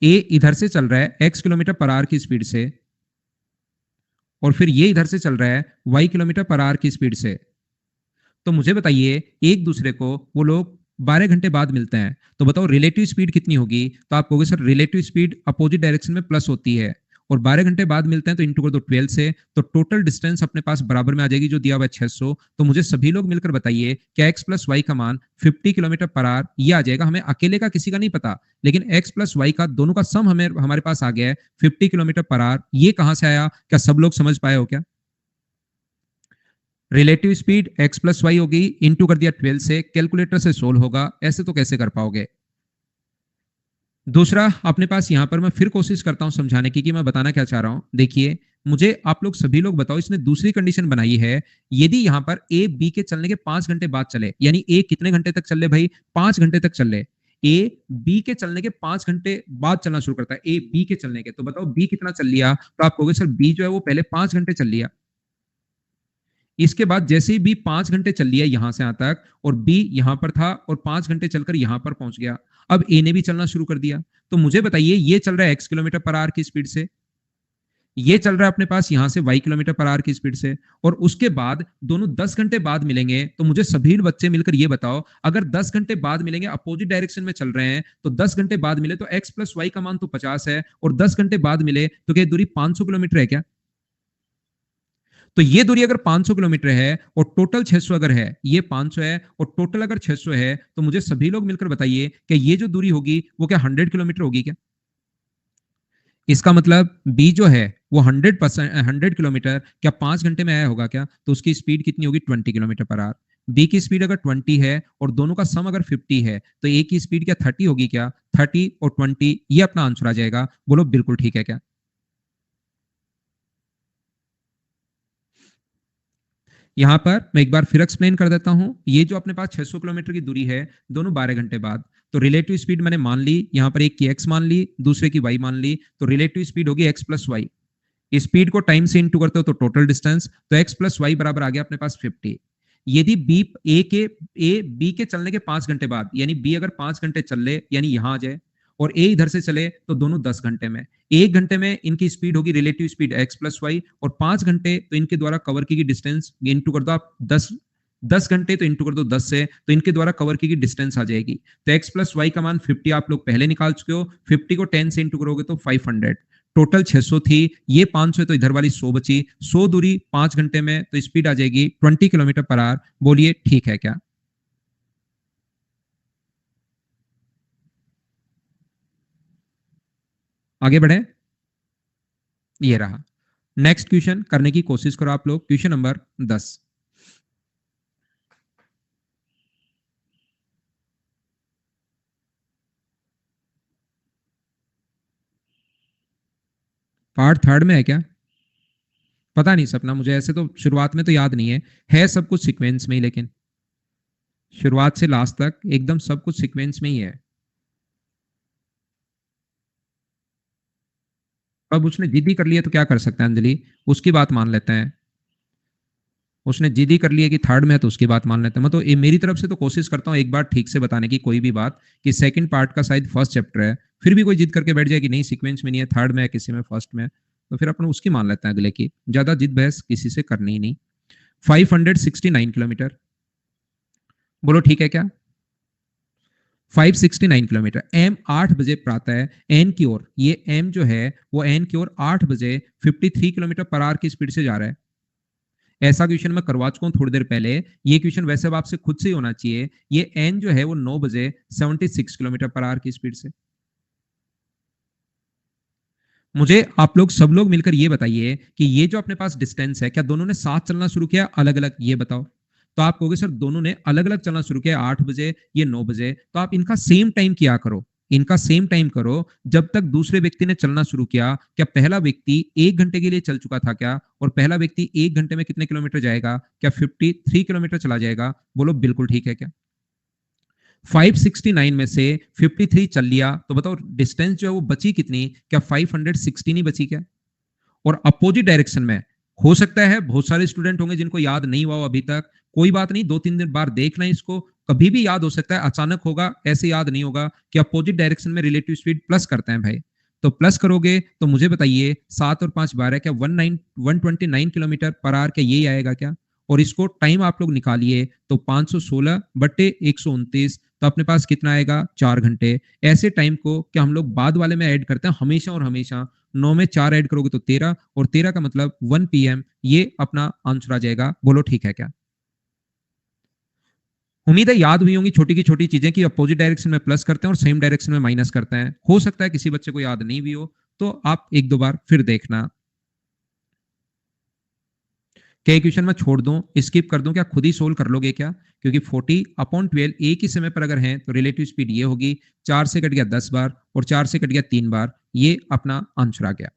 ए इधर से चल रहा है x किलोमीटर पर आवर की स्पीड से, और फिर ये इधर से चल रहा है y किलोमीटर पर आवर की स्पीड से। तो मुझे बताइए एक दूसरे को वो लोग 12 घंटे बाद मिलते हैं, तो बताओ रिलेटिव स्पीड कितनी होगी? तो आप कहोगे sir relative speed opposite direction में प्लस होती है, और 12 घंटे बाद मिलते हैं तो इंटू कर दो 12 से, तो टोटल डिस्टेंस अपने पास बराबर में आ जाएगी जो दिया हुआ है 600। तो मुझे सभी लोग मिलकर बताइए क्या x प्लस वाई का मान 50 किलोमीटर पर आवर ये आ जाएगा? हमें अकेले का किसी का नहीं पता, लेकिन x प्लस वाई का दोनों का सम हमें हमारे पास आ गया है 50 किलोमीटर पर आवर। ये कहां से आया? क्या सब लोग समझ पाए हो क्या? Relative speed x plus Y होगी, इंटू कर दिया 12 से, कैलकुलेटर से सोल्व होगा, ऐसे तो कैसे कर पाओगे? दूसरा अपने पास यहां पर मैं फिर कोशिश करता हूं समझाने की कि मैं बताना क्या चाह रहा हूं। देखिए मुझे आप लोग सभी लोग बताओ, इसने दूसरी कंडीशन बनाई है, यदि यहां पर ए बी के चलने के 5 घंटे बाद चले, यानी ए कितने घंटे तक चले भाई? 5 घंटे तक चले। ए बी के चलने के 5 घंटे बाद चलना शुरू करता है, ए बी के चलने के, तो बताओ बी कितना चल लिया? तो आप कहोगे सर बी जो है वो पहले 5 घंटे चल लिया। इसके बाद जैसे ही बी 5 घंटे चल लिया यहां से यहां तक, और बी यहां पर था और 5 घंटे चलकर यहां पर पहुंच गया, अब ए ने भी चलना शुरू कर दिया। तो मुझे बताइए ये चल रहा है x किलोमीटर पर आवर की स्पीड से, ये चल रहा है अपने पास यहां से y किलोमीटर पर आवर की स्पीड से, और उसके बाद दोनों 10 घंटे बाद मिलेंगे। तो मुझे सभी बच्चे मिलकर ये बताओ, अगर 10 घंटे बाद मिलेंगे, अपोजिट डायरेक्शन में चल रहे हैं, तो 10 घंटे बाद मिले तो x प्लस वाई का मान तो 50 है, और 10 घंटे बाद मिले तो क्या दूरी 500 किलोमीटर है क्या? तो ये दूरी अगर 500 किलोमीटर है और टोटल 600 अगर है, ये 500 है और टोटल अगर 600 है, तो मुझे सभी लोग मिलकर बताइए कि ये जो दूरी होगी वो क्या 100 किलोमीटर होगी क्या? इसका मतलब बी जो है वो 100 किलोमीटर क्या 5 घंटे में आया होगा क्या? तो उसकी स्पीड कितनी होगी? 20 किलोमीटर पर आवर। बी की स्पीड अगर 20 है और दोनों का सम अगर 50 है, तो ए की स्पीड क्या 30 होगी क्या? 30 और 20, ये अपना आंसर आ जाएगा। बोलो बिल्कुल ठीक है क्या? यहां पर मैं एक बार फिर एक्सप्लेन कर देता हूं, ये जो अपने पास 600 किलोमीटर की दूरी है, दोनों 12 घंटे बाद, तो रिलेटिव स्पीड मैंने मान ली, यहां पर एक की x मान ली, दूसरे की y मान ली, तो रिलेटिव स्पीड होगी x प्लस वाई। स्पीड को टाइम से इंटू करते हो तो टोटल डिस्टेंस, तो x प्लस वाई बराबर आ गया अपने पास 50। यदि ए बी के चलने के 5 घंटे बाद, यानी बी अगर 5 घंटे चल ले, यानी यहां आ जाए, और ए इधर से चले, तो दोनों 10 घंटे में, 1 घंटे में इनकी स्पीड होगी relative speed x plus Y, और 5 घंटे तो इनके द्वारा कवर की गई डिस्टेंस इंटू कर दो आप 10 घंटे तो इंटू कर दो 10 से, तो इनके द्वारा कवर की गई डिस्टेंस आ जाएगी। तो x प्लस वाई का मान 50 आप लोग पहले निकाल चुके हो, 50 को 10 से इंटू करोगे तो 500। टोटल 600 थी, ये 500 है तो इधर वाली 100 बची, 100 दूरी 5 घंटे में, तो स्पीड आ जाएगी 20 किलोमीटर पर आवर। बोलिए ठीक है क्या? आगे बढ़े, ये रहा। नेक्स्ट क्वेश्चन करने की कोशिश करो आप लोग, क्वेश्चन नंबर 10। पार्ट थर्ड में है क्या? पता नहीं सपना, मुझे ऐसे तो शुरुआत में तो याद नहीं है सब कुछ सीक्वेंस में ही, लेकिन शुरुआत से लास्ट तक एकदम सब कुछ सीक्वेंस में ही है। अब उसने जिद ही कर लिया तो क्या कर सकते हैं अंजलि, उसकी बात मान लेते हैं। उसने जिद ही कर लिया कि थर्ड में है तो उसकी बात मान लेते हैं। मैं तो मेरी तरफ से तो कोशिश करता हूँ एक बार ठीक से बताने की कोई भी बात, कि सेकंड पार्ट का शायद फर्स्ट चैप्टर है, फिर भी कोई जिद करके बैठ जाए कि नहीं सीक्वेंस में नहीं है, थर्ड में है, किसी में फर्स्ट में है, तो फिर अपन उसकी मान लेते हैं अगले की, ज्यादा जिद बहस किसी से करनी ही नहीं। 569 किलोमीटर, बोलो ठीक है क्या? 569 किलोमीटर, एम 8 बजे प्रातः एन की ओर, ये एम जो है वो एन की ओर 8 बजे 53 किलोमीटर पर आवर की स्पीड से जा रहा है। ऐसा क्वेश्चन मैं करवा चुका हूं थोड़ी देर पहले, ये क्वेश्चन वैसे अब आपसे खुद से ही होना चाहिए। ये एन जो है वो 9 बजे 76 किलोमीटर पर आवर की स्पीड से। मुझे आप लोग सब लोग मिलकर ये बताइए कि ये जो अपने पास डिस्टेंस है, क्या दोनों ने साथ चलना शुरू किया, अलग अलग, ये बताओ। तो आप कहोगे सर दोनों ने अलग अलग चलना शुरू किया, 8 बजे, ये 9 बजे, तो आप इनका सेम टाइम किया करो, इनका सेम टाइम करो। जब तक दूसरे व्यक्ति ने चलना शुरू किया, क्या पहला व्यक्ति 1 घंटे के लिए चल चुका था क्या? और पहला व्यक्ति 1 घंटे में कितने किलोमीटर जाएगा? क्या 53 किलोमीटर चला जाएगा? बोलो बिल्कुल ठीक है क्या? 569 में से 53 चल लिया, तो बताओ डिस्टेंस जो है वो बची कितनी? क्या 516 ही बची क्या? और अपोजिट डायरेक्शन में, हो सकता है बहुत सारे स्टूडेंट होंगे जिनको याद नहीं हुआ अभी तक, कोई बात नहीं, 2-3 दिन बार देखना इसको, कभी भी याद हो सकता है, अचानक होगा, ऐसे याद नहीं होगा। कि अपोजिट डायरेक्शन में रिलेटिव स्पीड प्लस करते हैं भाई, तो प्लस करोगे तो मुझे बताइए 7 और 5 12, क्या 129 किलोमीटर पर आवर, क्या यही आएगा क्या? और इसको टाइम आप लोग निकालिए तो 516/129, तो अपने पास कितना आएगा? 4 घंटे। ऐसे टाइम को क्या हम लोग बाद वाले में ऐड करते हैं हमेशा और हमेशा, 9 में 4 ऐड करोगे तो 13, और 13 का मतलब 1 PM, ये अपना आंसर आ जाएगा। बोलो ठीक है क्या? उम्मीद है याद हुई होंगी छोटी की छोटी चीजें, कि अपोजिट डायरेक्शन में प्लस करते हैं और सेम डायरेक्शन में माइनस करते हैं। हो सकता है किसी बच्चे को याद नहीं भी हो, तो आप एक दो बार फिर देखना। क्या क्वेश्चन मैं छोड़ दूं, स्किप कर दूं, क्या खुद ही सोल्व कर लोगे क्या? क्योंकि 40/12 एक ही समय पर अगर है तो रिलेटिव स्पीड ये होगी, 4 से कट गया 10 बार और 4 से कट गया 3 बार, ये अपना आंसर आ गया।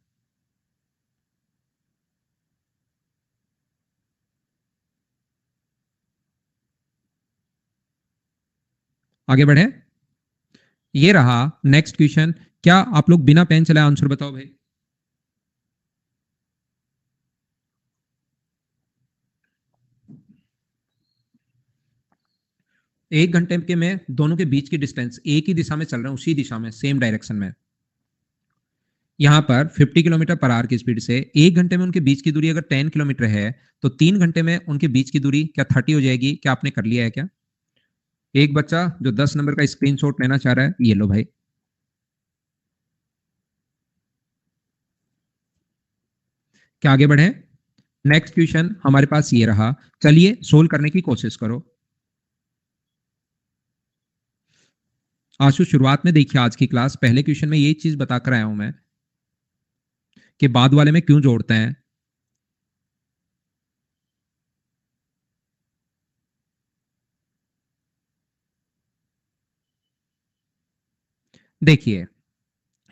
आगे बढ़े, ये रहा नेक्स्ट क्वेश्चन। क्या आप लोग बिना पेन चलाए आंसर बताओ भाई। 1 घंटे के में दोनों के बीच की डिस्टेंस एक ही दिशा में चल रहे हैं, उसी दिशा में, सेम डायरेक्शन में। यहां पर 50 किलोमीटर पर आवर की स्पीड से 1 घंटे में उनके बीच की दूरी अगर 10 किलोमीटर है, तो 3 घंटे में उनके बीच की दूरी क्या 30 हो जाएगी? क्या आपने कर लिया है क्या? एक बच्चा जो 10 नंबर का स्क्रीनशॉट लेना चाह रहा है, ये लो भाई। क्या आगे बढ़े? नेक्स्ट क्वेश्चन हमारे पास ये रहा, चलिए सोल्व करने की कोशिश करो। आशु शुरुआत में देखिए आज की क्लास, पहले क्वेश्चन में यही चीज बताकर आया हूं मैं, कि बाद वाले में क्यों जोड़ते हैं। देखिए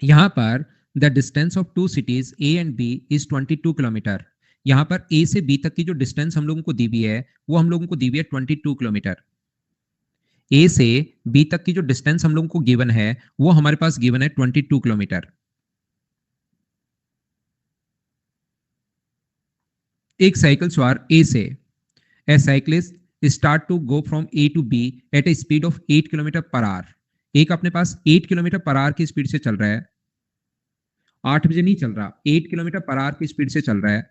यहां पर the distance of two cities A and B is 22 kilometre. यहां पर ए से बी तक की जो डिस्टेंस हम लोगों को दी हुई है, वो हम लोगों को दी हुई है 22 किलोमीटर। ए से बी तक की जो डिस्टेंस हम लोगों को गिवन है, वो हमारे पास गिवन है 22 किलोमीटर। एक साइकिल सवार ए से, a cyclist start to go from A to B at a speed of 8 kilometre per hour. एक अपने पास 8 किलोमीटर पर आवर की स्पीड से चल रहा है, 8 बजे नहीं चल रहा, 8 किलोमीटर पर आवर की स्पीड से चल रहा है।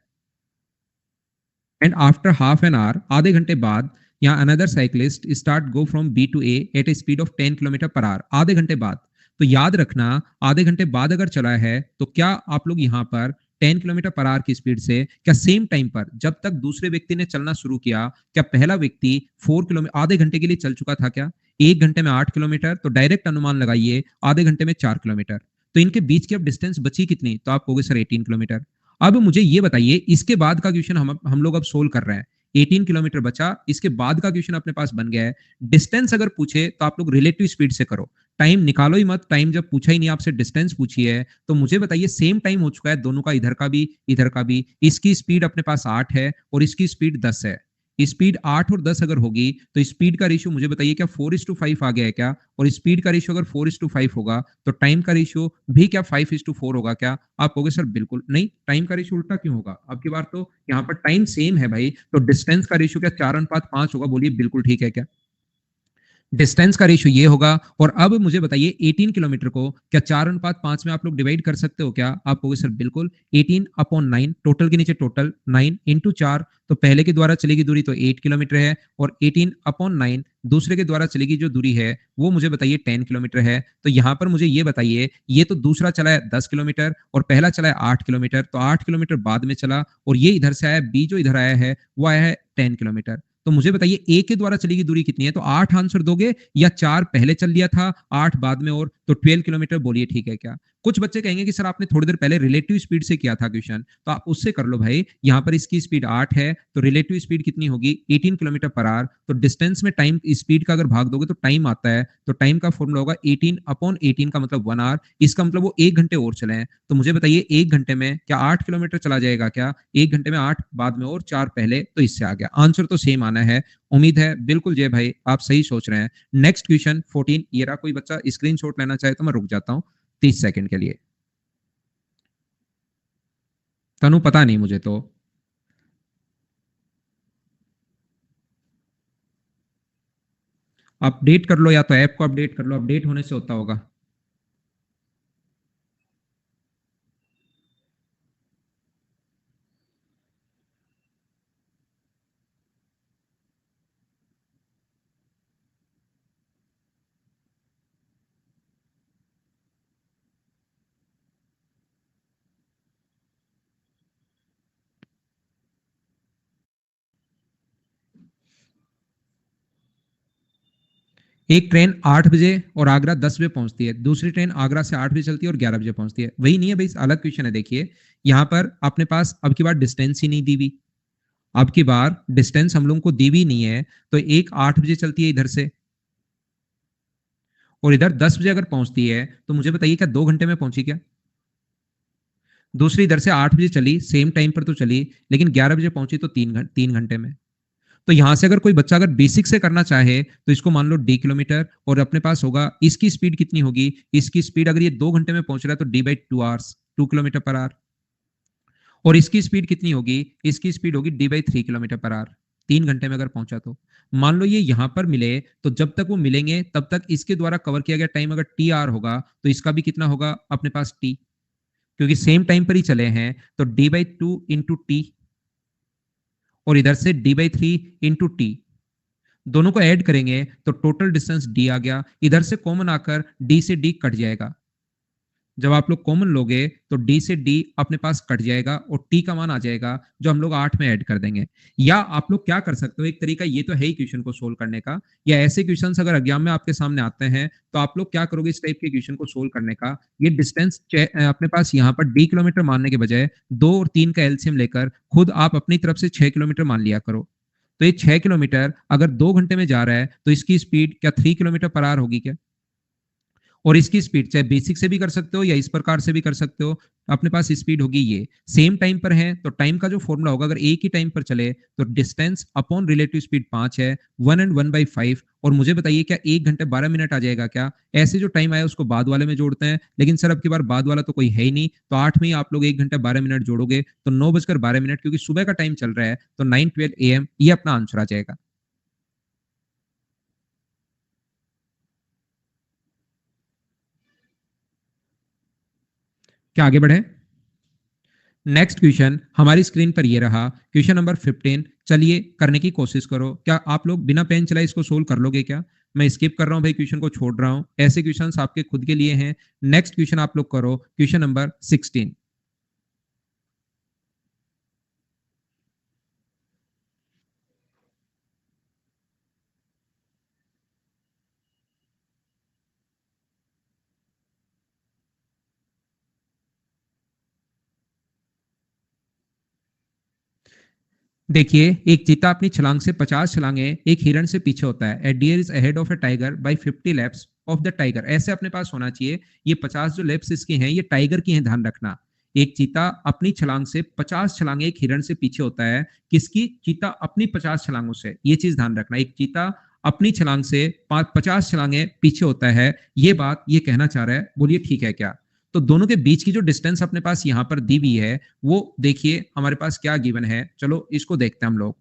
And after half an hour, आधे घंटे बाद, यहाँ another cyclist start go from B to A at a speed of 10 kilometre per hour, आधे घंटे बाद। तो याद रखना, आधे घंटे बाद अगर चला है तो क्या आप लोग यहाँ पर 10 किलोमीटर पर आवर की स्पीड से, क्या सेम टाइम पर जब तक दूसरे व्यक्ति ने चलना शुरू किया, क्या पहला व्यक्ति 4 किलोमीटर आधे घंटे के लिए चल चुका था क्या? 1 घंटे में 8 किलोमीटर, तो डायरेक्ट अनुमान लगाइए आधे घंटे में 4 किलोमीटर। तो इनके बीच की अब डिस्टेंस बची कितनी, तो आप कहोगे सर 18 किलोमीटर। अब मुझे ये बताइए, इसके बाद का क्वेश्चन हम लोग अब सोल्व कर रहे हैं। 18 किलोमीटर बचा, इसके बाद का क्वेश्चन अपने पास बन गया है। डिस्टेंस अगर पूछे तो आप लोग रिलेटिव स्पीड से करो, टाइम निकालो ही मत। टाइम जब पूछा ही नहीं, आपसे डिस्टेंस पूछी है, तो मुझे बताइए सेम टाइम हो चुका है दोनों का, इधर का भी इधर का भी। इसकी स्पीड अपने पास 8 है और इसकी स्पीड 10 है। स्पीड 8 और 10 अगर होगी तो स्पीड का रेशियो मुझे बताइए क्या 4:5 आ गया है क्या? और स्पीड का रेशियो अगर 4:5 होगा तो टाइम का रेशियो भी क्या 5:4 होगा क्या? आप कहोगे सर बिल्कुल नहीं, टाइम का रेशियो उल्टा क्यों होगा? अब की बार तो यहाँ पर टाइम सेम है भाई, तो डिस्टेंस का रेशियो क्या 4:5 होगा? बोलिए बिल्कुल ठीक है क्या? डिस्टेंस का रेशियो ये होगा। और अब मुझे बताइए 18 किलोमीटर को क्या 4:5 में आप लोग डिवाइड कर सकते हो क्या? आप कहोगे सर बिल्कुल। 18/9, टोटल के नीचे टोटल 9 इंटू 4, तो पहले के द्वारा चलेगी दूरी तो 8 किलोमीटर है, और 18/9 दूसरे के द्वारा चलेगी जो दूरी है वो मुझे बताइए 10 किलोमीटर है। तो यहाँ पर मुझे ये बताइए, ये तो दूसरा चला है 10 किलोमीटर और पहला चला है 8 किलोमीटर, तो 8 किलोमीटर बाद में चला, और ये इधर से आया, बी जो इधर आया है वो आया है 10 किलोमीटर। तो मुझे बताइए ए के द्वारा चली गई दूरी कितनी है? तो 8 आंसर दोगे या 4 पहले चल लिया था, 8 बाद में, और तो 12 किलोमीटर, बोलिए ठीक है क्या? कुछ बच्चे कहेंगे कि सर आपने थोड़ी देर पहले रिलेटिव स्पीड से किया था क्वेश्चन, तो आप उससे कर लो भाई। यहाँ पर इसकी स्पीड 8 है तो रिलेटिव स्पीड कितनी होगी? 18 किलोमीटर पर आवर। तो डिस्टेंस में टाइम स्पीड का अगर भाग दोगे तो टाइम आता है, तो टाइम का फॉर्मूला होगा 18/18 का मतलब 1 आवर। इसका मतलब वो 1 घंटे और चले हैं। तो मुझे बताइए 1 घंटे में क्या 8 किलोमीटर चला जाएगा क्या? 1 घंटे में 8 बाद में और 4 पहले, तो इससे आ गया आंसर, तो सेम आना है। उम्मीद है बिल्कुल जय भाई आप सही सोच रहे हैं। नेक्स्ट क्वेश्चन 14, ये रहा। कोई बच्चा स्क्रीनशॉट लेना चाहे तो मैं रुक जाता हूं 30 सेकंड के लिए। तनु पता नहीं मुझे तो। अपडेट कर लो, या तो ऐप को अपडेट कर लो, अपडेट होने से होता होगा। एक ट्रेन 8 बजे और आगरा 10 बजे पहुंचती है, दूसरी ट्रेन आगरा से 8 बजे चलती है और 11 बजे पहुंचती है। वही नहीं है भाई, अलग क्वेश्चन है। देखिए यहाँ पर अपने पास अब की बार डिस्टेंस ही नहीं दी हुई, अब की बार डिस्टेंस हम लोगों को दी हुई नहीं है। तो एक 8 बजे चलती है इधर से, और इधर 10 बजे अगर पहुंचती है, तो मुझे बताइए क्या 2 घंटे में पहुंची क्या? दूसरी इधर से 8 बजे चली, सेम टाइम पर तो चली, लेकिन 11 बजे पहुंची, तो 3 घंटे में। तो यहां से अगर कोई बच्चा अगर बेसिक से करना चाहे तो इसको मान लो d किलोमीटर, और अपने पास होगा इसकी स्पीड कितनी होगी? इसकी स्पीड अगर ये 2 घंटे में पहुंच रहा है तो d/2 hours, 2 kilometre per our. और इसकी स्पीड कितनी होगी? इसकी स्पीड होगी d/3 किलोमीटर पर आवर, 3 घंटे में अगर पहुंचा तो। मान लो ये यहां पर मिले, तो जब तक वो मिलेंगे तब तक इसके द्वारा कवर किया गया टाइम अगर टी आर होगा, तो इसका भी कितना होगा अपने पास टी, क्योंकि सेम टाइम पर ही चले हैं। तो d/2 इंटू टी, और इधर से d/3 इंटू टी, दोनों को ऐड करेंगे तो टोटल डिस्टेंस डी आ गया। इधर से कॉमन आकर डी से डी कट जाएगा। जब आप लोग कॉमन लोगे तो डी से डी अपने पास कट जाएगा और टी का मान आ जाएगा जो हम लोग 8 में ऐड कर देंगे। या आप लोग क्या कर सकते हो, एक तरीका ये तो है ही क्वेश्चन को सोल्व करने का, या ऐसे क्वेश्चन अगर एग्जाम में आपके सामने आते हैं तो आप लोग क्या करोगे इस टाइप के क्वेश्चन को सोल्व करने का? ये डिस्टेंस अपने पास यहाँ पर d किलोमीटर मानने के बजाय 2 और 3 का एलसीएम लेकर खुद आप अपनी तरफ से 6 किलोमीटर मान लिया करो। तो ये 6 किलोमीटर अगर 2 घंटे में जा रहा है तो इसकी स्पीड क्या 3 किलोमीटर पर आवर होगी क्या? और इसकी स्पीड चाहे बेसिक से भी कर सकते हो या इस प्रकार से भी कर सकते हो। अपने पास स्पीड होगी ये, सेम टाइम पर है तो टाइम का जो फॉर्मूला होगा, अगर एक ही टाइम पर चले तो डिस्टेंस अपॉन रिलेटिव स्पीड 5 है, 1 and 1/5। और मुझे बताइए क्या 1 घंटे 12 मिनट आ जाएगा क्या? ऐसे जो टाइम आया उसको बाद वाले में जोड़ते हैं, लेकिन सर अब की बार बाद वाला तो कोई है ही नहीं, तो 8 में ही आप लोग 1 घंटे 12 मिनट जोड़ोगे तो 9:12 क्योंकि सुबह का टाइम चल रहा है, तो 9:12 AM ये अपना आंसर आ जाएगा। क्या आगे बढ़े? नेक्स्ट क्वेश्चन हमारी स्क्रीन पर ये रहा, क्वेश्चन नंबर 15। चलिए करने की कोशिश करो। क्या आप लोग बिना पेन चलाए इसको सोल्व कर लोगे क्या? मैं स्किप कर रहा हूं भाई, क्वेश्चन को छोड़ रहा हूं, ऐसे क्वेश्चंस आपके खुद के लिए हैं। नेक्स्ट क्वेश्चन आप लोग करो, क्वेश्चन नंबर 16। देखिए, एक चीता अपनी छलांग से 50 छलांगे एक हिरण से पीछे होता है। A deer is ahead of a tiger by 50 laps of the tiger. ऐसे अपने पास होना चाहिए। ये 50 जो लैप्स इसकी हैं ये टाइगर की हैं, ध्यान रखना। एक चीता अपनी छलांग से 50 छलांगे एक हिरण से पीछे होता है। किसकी? चीता अपनी 50 छलांगों से। ये चीज ध्यान रखना। एक चीता अपनी छलांग से 50 छलांगे पीछे होता है। ये बात ये कहना चाह रहा है। बोलिए ठीक है क्या? तो दोनों के बीच की जो डिस्टेंस अपने पास यहां पर दी हुई है वो देखिए हमारे पास क्या गिवन है। चलो इसको देखते हैं हम लोग।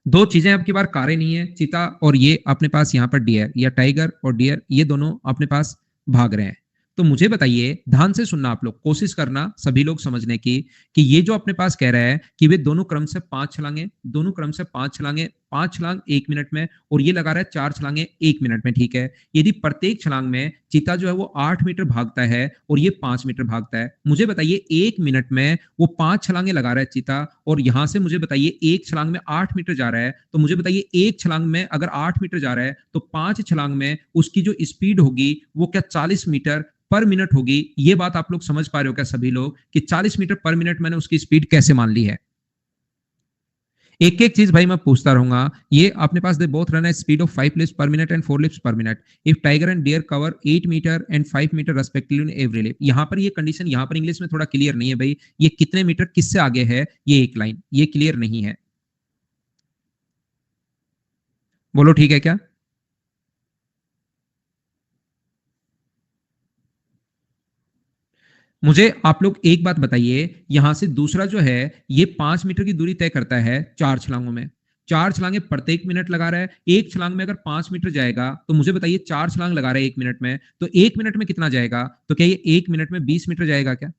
दो चीजें अब की बार कारें नहीं है, चीता और ये अपने पास यहाँ पर डियर या टाइगर और डियर ये दोनों अपने पास भाग रहे हैं। तो मुझे बताइए, ध्यान से सुनना आप लोग, कोशिश करना सभी लोग समझने की कि ये जो अपने पास कह रहा है कि वे दोनों क्रम से 5 छलांगे, दोनों क्रम से 5 छलांगे, 5 छलांग 1 मिनट में, और ये लगा रहा है 4 छलांगे 1 मिनट में। ठीक है, यदि प्रत्येक छलांग में चीता जो है वो 8 मीटर भागता है और ये 5 मीटर भागता है, मुझे बताइए 1 मिनट में वो 5 छलांगे लगा रहा है चीता, और यहां से मुझे बताइए एक छलांग में 8 मीटर जा रहा है। तो मुझे बताइए एक छलांग में अगर 8 मीटर जा रहा है तो 5 छलांग में उसकी जो स्पीड होगी वो क्या 40 मीटर पर मिनट होगी। ये बात आप लोग समझ पा रहे हो क्या सभी लोग कि 40 मीटर पर मिनट मैंने उसकी स्पीड कैसे मान ली है? एक एक चीज भाई मैं पूछता रहूंगा। ये अपने पास they both run at speed of 5 leaps per minute and 4 leaps per minute if tiger and deer cover 8 metre and 5 metre respectively in every leap. यहां पर ये कंडीशन यहां पर इंग्लिश में थोड़ा क्लियर नहीं है भाई। ये कितने मीटर किससे आगे है, ये एक लाइन ये क्लियर नहीं है। बोलो ठीक है क्या? मुझे आप लोग एक बात बताइए, यहां से दूसरा जो है ये 5 मीटर की दूरी तय करता है 4 छलांगों में। 4 छलांगे प्रत्येक मिनट लगा रहा है। एक छलांग में अगर 5 मीटर जाएगा तो मुझे बताइए 4 छलांग लगा रहा है 1 मिनट में, तो 1 मिनट में कितना जाएगा? तो क्या ये 1 मिनट में 20 मीटर जाएगा क्या?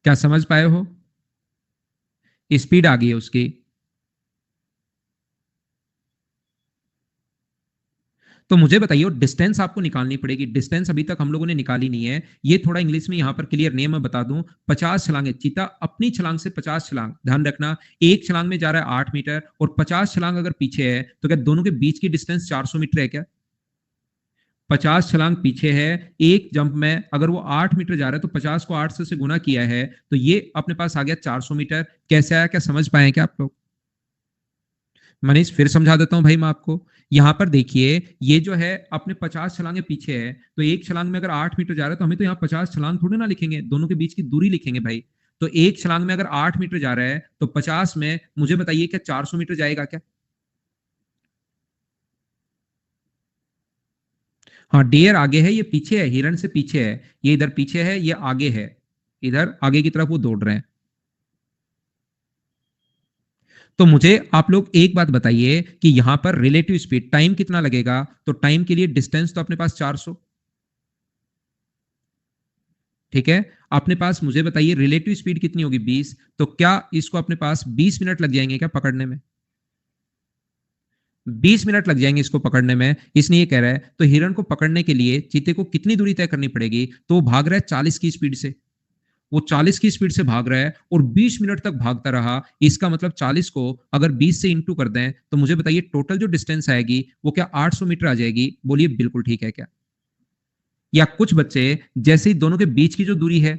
क्या समझ पाए हो? स्पीड आ गई है उसकी। तो मुझे बताइए डिस्टेंस आपको निकालनी पड़ेगी। डिस्टेंस अभी तक हम लोगों ने निकाली नहीं है। ये थोड़ा इंग्लिश में यहां पर क्लियर नहीं है, मैं बता दूं। 50 छलांगे, चीता अपनी छलांग से 50 छलांग, ध्यान रखना। एक छलांग में जा रहा है 8 मीटर और 50 छलांग अगर पीछे है तो क्या दोनों के बीच की डिस्टेंस 400 मीटर है क्या? 50 छलांग पीछे है, एक जंप में अगर वो 8 मीटर जा रहा है तो 50 को 8 से गुना किया है तो ये अपने पास आ गया 400 मीटर। कैसे आया, क्या समझ पाए क्या आप लोग? मनीष फिर समझा देता हूं भाई मैं आपको। यहां पर देखिए ये जो है अपने 50 छलांगे पीछे है, तो एक छलांग में अगर 8 मीटर जा रहा है तो हमें तो यहाँ 50 छलांग थोड़ी ना लिखेंगे, दोनों के बीच की दूरी लिखेंगे भाई। तो एक छलांग में अगर 8 मीटर जा रहा है तो 50 में मुझे बताइए क्या 400 मीटर जाएगा क्या? हाँ, डेयर आगे है, ये पीछे है, हिरण से पीछे है। ये इधर पीछे है, ये आगे है, इधर आगे की तरफ वो दौड़ रहे हैं। तो मुझे आप लोग एक बात बताइए कि यहां पर रिलेटिव स्पीड टाइम कितना लगेगा? तो टाइम के लिए डिस्टेंस तो अपने पास 400, ठीक है। अपने पास मुझे बताइए रिलेटिव स्पीड कितनी होगी? 20। तो क्या इसको अपने पास 20 मिनट लग जाएंगे क्या पकड़ने में? 20 मिनट लग जाएंगे इसको पकड़ने में। इसने ये कह रहा है तो हिरण को पकड़ने के लिए चीते को कितनी दूरी तय करनी पड़ेगी? तो वो भाग रहा है 40 की स्पीड से। वो 40 की स्पीड से भाग रहा है और 20 मिनट तक भागता रहा। इसका मतलब 40 को अगर 20 से इंटू कर दें तो मुझे बताइए टोटल जो डिस्टेंस आएगी वो क्या 800 मीटर आ जाएगी? बोलिए बिल्कुल ठीक है क्या? या कुछ बच्चे जैसे ही दोनों के बीच की जो दूरी है,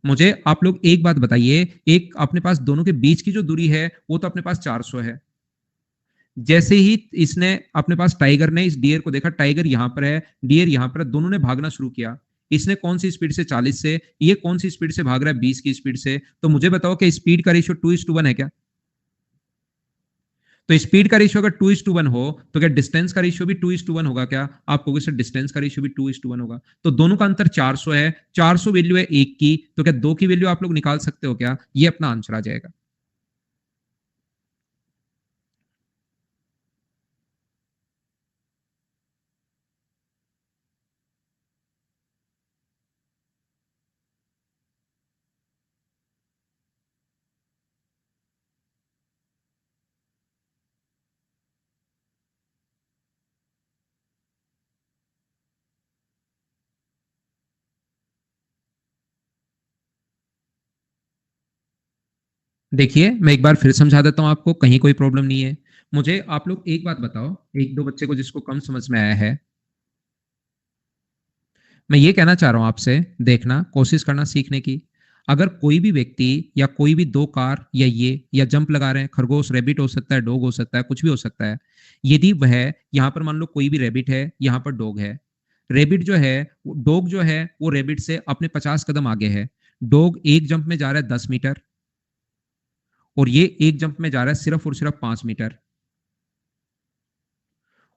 मुझे आप लोग एक बात बताइए, एक अपने पास दोनों के बीच की जो दूरी है वो तो अपने पास 400 है। जैसे ही इसने अपने पास टाइगर ने इस डियर को देखा, टाइगर यहां पर है, डियर यहां पर है, दोनों ने भागना शुरू किया। इसने कौन सी स्पीड से? 40 से। ये कौन सी स्पीड से भाग रहा है? 20 की स्पीड से। तो मुझे बताओ कि स्पीड का रेशियो 2:1 है क्या? तो स्पीड का रेशियो अगर 2:1 हो तो क्या डिस्टेंस का रेशियो भी 2:1 होगा क्या? आप कहोगे सर डिस्टेंस का रेशियो भी 2:1 होगा। तो दोनों का अंतर 400 है। 400 वैल्यू है एक की, तो क्या दो की वैल्यू आप लोग निकाल सकते हो क्या? ये अपना आंसर आ जाएगा। देखिए मैं एक बार फिर समझा देता हूं आपको, कहीं कोई प्रॉब्लम नहीं है। मुझे आप लोग एक बात बताओ, एक दो बच्चे को जिसको कम समझ में आया है, मैं ये कहना चाह रहा हूं आपसे, देखना, कोशिश करना सीखने की। अगर कोई भी व्यक्ति या कोई भी दो कार या ये या जंप लगा रहे हैं, खरगोश रैबिट हो सकता है, डॉग हो सकता है, कुछ भी हो सकता है। यदि वह यहाँ पर मान लो कोई भी रैबिट है, यहाँ पर डॉग है। रैबिट जो है, डॉग जो है वो रैबिट से अपने 50 कदम आगे है। डॉग एक जंप में जा रहा है 10 मीटर और ये एक जंप में जा रहा है सिर्फ और सिर्फ 5 मीटर।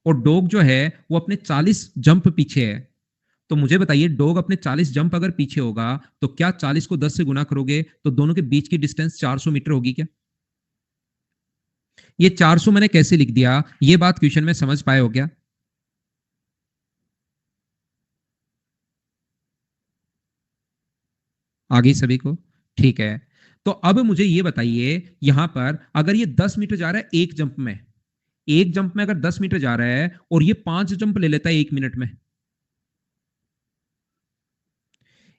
और डॉग जो है वो अपने 40 जंप पीछे है। तो मुझे बताइए, डॉग अपने 40 जंप अगर पीछे होगा तो क्या 40 को 10 से गुना करोगे तो दोनों के बीच की डिस्टेंस 400 मीटर होगी क्या? ये 400 मैंने कैसे लिख दिया, ये बात क्वेश्चन में समझ पाए हो क्या? आ गई सभी को? ठीक है। तो अब मुझे ये बताइए, यहां पर अगर ये 10 मीटर जा रहा है एक जंप में, एक जंप में अगर 10 मीटर जा रहा है और ये 5 जंप ले लेता है एक मिनट में,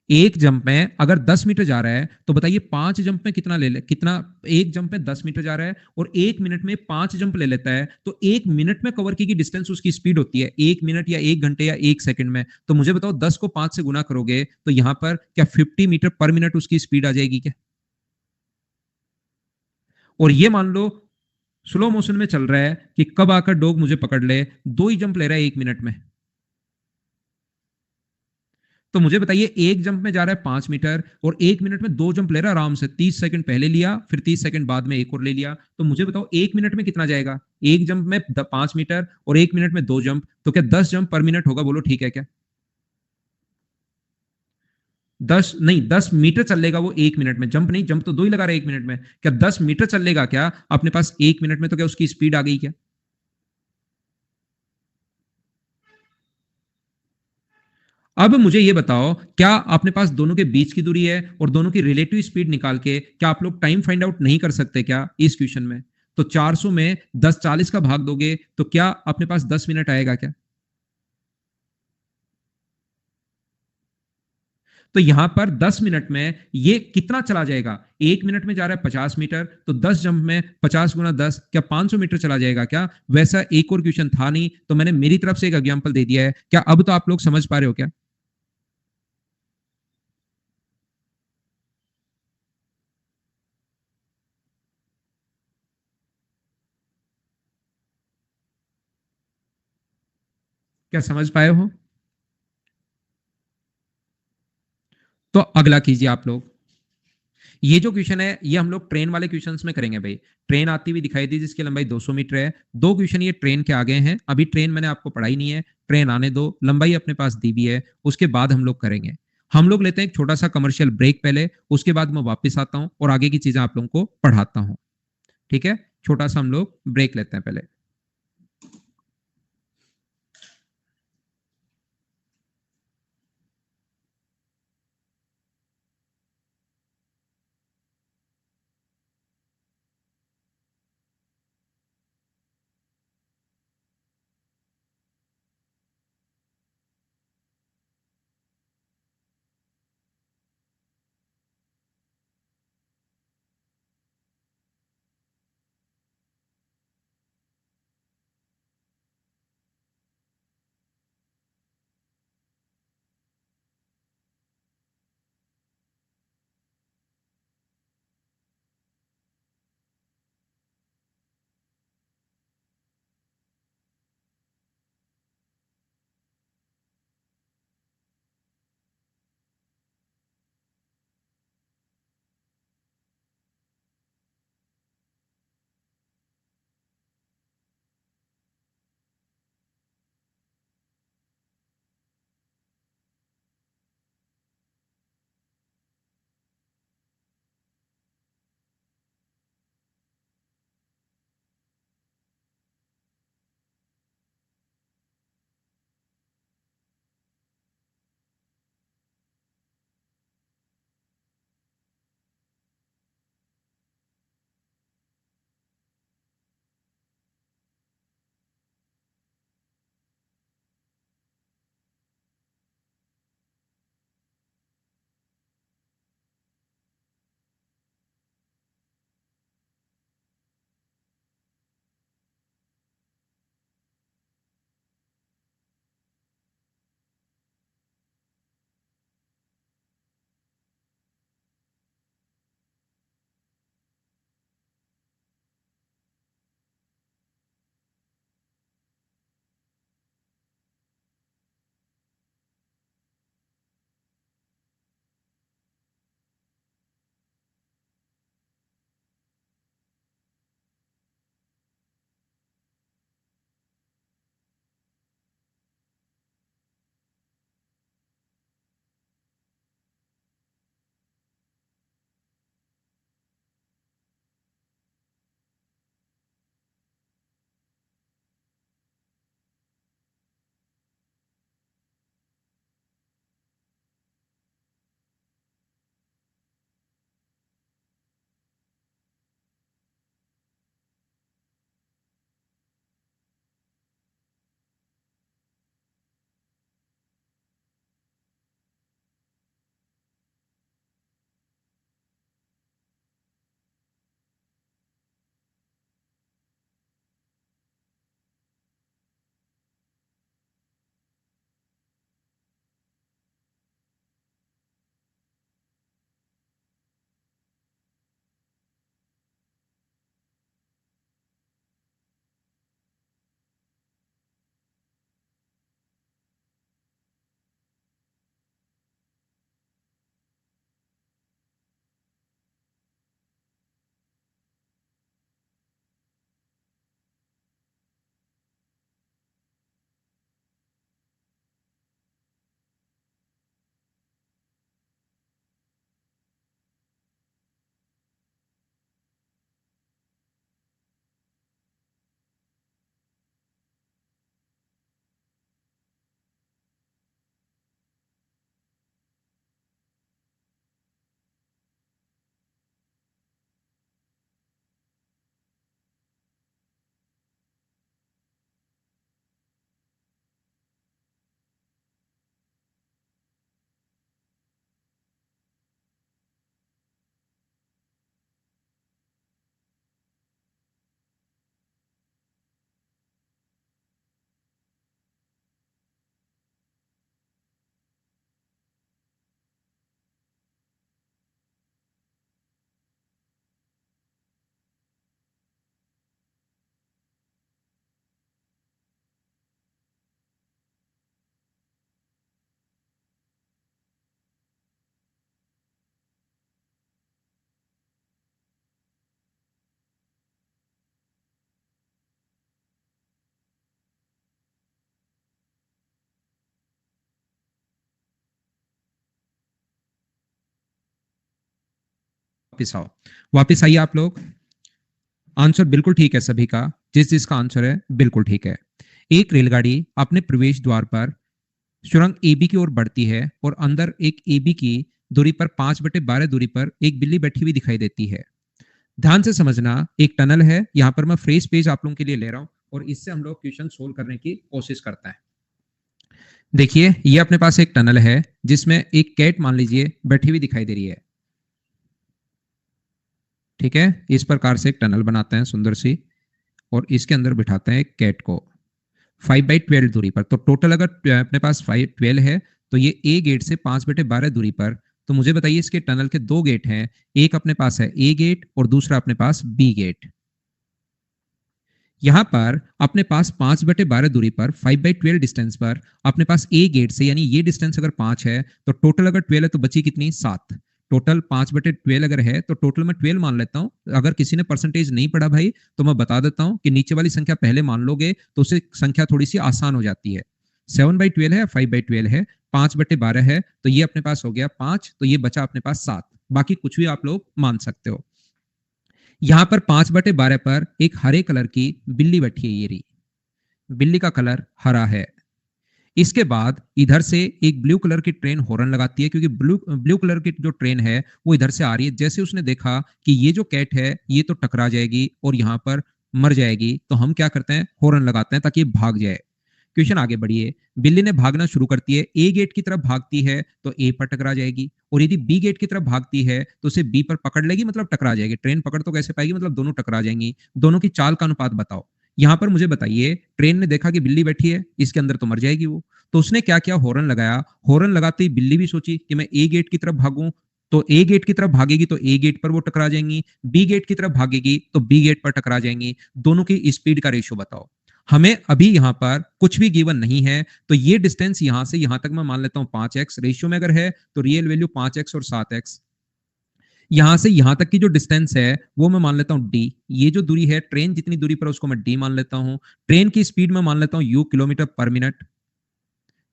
एक जंप में अगर 10 मीटर जा रहा है तो बताइए 5 जंप में कितना ले ले, कितना? एक जंप में 10 मीटर जा रहा है और एक मिनट में 5 जंप ले लेता है, तो एक मिनट में कवर की डिस्टेंस उसकी स्पीड होती है एक मिनट या एक घंटे या एक सेकंड में। तो मुझे बताओ, 10 को 5 से गुना करोगे तो यहां पर क्या 50 मीटर पर मिनट उसकी स्पीड आ जाएगी क्या? और ये मान लो स्लो मोशन में चल रहा है कि कब आकर डॉग मुझे पकड़ ले, दो ही जंप ले रहा है एक मिनट में। तो मुझे बताइए, एक जंप में जा रहा है 5 मीटर और एक मिनट में दो जंप ले रहा है आराम से, 30 सेकंड पहले लिया फिर 30 सेकंड बाद में एक और ले लिया। तो मुझे बताओ एक मिनट में कितना जाएगा? एक जंप में 5 मीटर और एक मिनट में दो जंप, तो क्या 10 जंप पर मिनट होगा? बोलो ठीक है क्या? 10 नहीं, 10 मीटर चल लेगा वो एक मिनट में, जंप नहीं, जंप तो दो ही लगा रहा है एक मिनट में। क्या 10 मीटर चल लेगा क्या अपने पास एक मिनट में? तो क्या उसकी स्पीड आ गई क्या? अब मुझे ये बताओ, क्या अपने पास दोनों के बीच की दूरी है और दोनों की रिलेटिव स्पीड निकाल के क्या आप लोग टाइम फाइंड आउट नहीं कर सकते क्या इस क्वेश्चन में? तो 400 में 10 40 का भाग दोगे तो क्या अपने पास 10 मिनट आएगा क्या? तो यहां पर 10 मिनट में ये कितना चला जाएगा? एक मिनट में जा रहा है 50 मीटर, तो 10 जंप में 50 गुना 10, क्या 500 मीटर चला जाएगा क्या? वैसा एक और क्वेश्चन था नहीं, तो मैंने मेरी तरफ से एक एग्जाम्पल दे दिया है। क्या अब तो आप लोग समझ पा रहे हो क्या? क्या समझ पाए हो? तो अगला कीजिए आप लोग। ये जो क्वेश्चन है ये हम लोग ट्रेन वाले क्वेश्चंस में करेंगे भाई। ट्रेन आती हुई दिखाई दी जिसकी लंबाई 200 मीटर है। दो क्वेश्चन ये ट्रेन के आगे हैं, अभी ट्रेन मैंने आपको पढ़ाई नहीं है, ट्रेन आने दो, लंबाई अपने पास दी भी है, उसके बाद हम लोग करेंगे। हम लोग लेते हैं एक छोटा सा कमर्शियल ब्रेक पहले, उसके बाद मैं वापस आता हूं और आगे की चीजें आप लोगों को पढ़ाता हूं। ठीक है, छोटा सा हम लोग ब्रेक लेते हैं पहले। वापस आओ, वापस आइए आप लोग। आंसर बिल्कुल ठीक है सभी का, जिस जिसका आंसर है बिल्कुल ठीक है। एक रेलगाड़ी अपने प्रवेश द्वार पर सुरंग एबी की ओर बढ़ती है और अंदर एक एबी की दूरी पर 5/12 दूरी पर एक बिल्ली बैठी हुई दिखाई देती है। ध्यान से समझना, एक टनल है, यहां पर मैं फ्रेज पेज आप लोगों के लिए ले रहा हूं और इससे हम लोग क्वेश्चन सोल्व करने की कोशिश करते हैं। देखिए, ये अपने पास एक टनल है जिसमें एक कैट मान लीजिए बैठी हुई दिखाई दे रही है। ठीक है, इस प्रकार से एक टनल बनाते हैं सुंदर सी और इसके अंदर बिठाते हैं एक कैट को 5/12 दूरी पर। तो टोटल अगर अपने पास 512 है तो ये ए गेट से 5/12 दूरी पर। तो मुझे बताइए, इसके टनल के दो गेट हैं, एक अपने पास है ए गेट और दूसरा अपने पास बी गेट। यहां पर अपने पास 5/12 दूरी पर 5/12 डिस्टेंस पर अपने पास ए गेट से, यानी ये डिस्टेंस अगर 5 है तो टोटल अगर 12 है तो बची कितनी, 7। टोटल 5/12 अगर है तो टोटल में 12 मान लेता हूं। अगर किसी ने परसेंटेज नहीं पढ़ा भाई तो मैं बता देता हूं कि नीचे वाली संख्या पहले मान लोगे तो उससे संख्या थोड़ी सी आसान हो जाती है। 7/12 है, 5/12 है, 5/12 है, तो ये अपने पास हो गया 5, तो ये बचा अपने पास 7। बाकी कुछ भी आप लोग मान सकते हो। यहां पर 5/12 पर एक हरे कलर की बिल्ली बैठी है, ये रही बिल्ली का कलर हरा है। इसके बाद इधर से एक ब्लू कलर की ट्रेन हॉर्न लगाती है, क्योंकि ब्लू ब्लू कलर की जो ट्रेन है वो इधर से आ रही है। जैसे उसने देखा कि ये जो कैट है ये तो टकरा जाएगी और यहां पर मर जाएगी, तो हम क्या करते हैं, हॉर्न लगाते हैं ताकि भाग जाए। क्वेश्चन आगे बढ़िए। बिल्ली ने भागना शुरू करती है, ए गेट की तरफ भागती है तो ए पर टकरा जाएगी, और यदि बी गेट की तरफ भागती है तो उसे बी पर पकड़ लेगी, मतलब टकरा जाएगी। ट्रेन पकड़ तो कैसे पाएगी, मतलब दोनों टकरा जाएंगी। दोनों की चाल का अनुपात बताओ। यहां पर मुझे बताइए, ट्रेन ने देखा कि बिल्ली बैठी है, इसके अंदर तो मर जाएगी वो, तो उसने क्या किया, हॉर्न लगाया। हॉर्न लगाते ही बिल्ली भी सोची कि मैं ए गेट की तरफ भागूं, तो ए गेट की तरफ भागेगी तो ए गेट पर वो टकरा जाएंगी, बी गेट की तरफ भागेगी तो बी गेट पर टकरा जाएंगी। दोनों की स्पीड का रेशियो बताओ। हमें अभी यहां पर कुछ भी गिवन नहीं है, तो ये डिस्टेंस यहां से यहां तक मैं मान लेता हूं 5x। रेशियो में अगर है तो रियल वैल्यू 5x और 7x। यहां से यहां तक की जो डिस्टेंस है वो मैं मान लेता हूं d। ये जो दूरी है, ट्रेन जितनी दूरी पर उसको मैं d मान लेता हूं। ट्रेन की स्पीड में मान लेता हूं u किलोमीटर पर मिनट,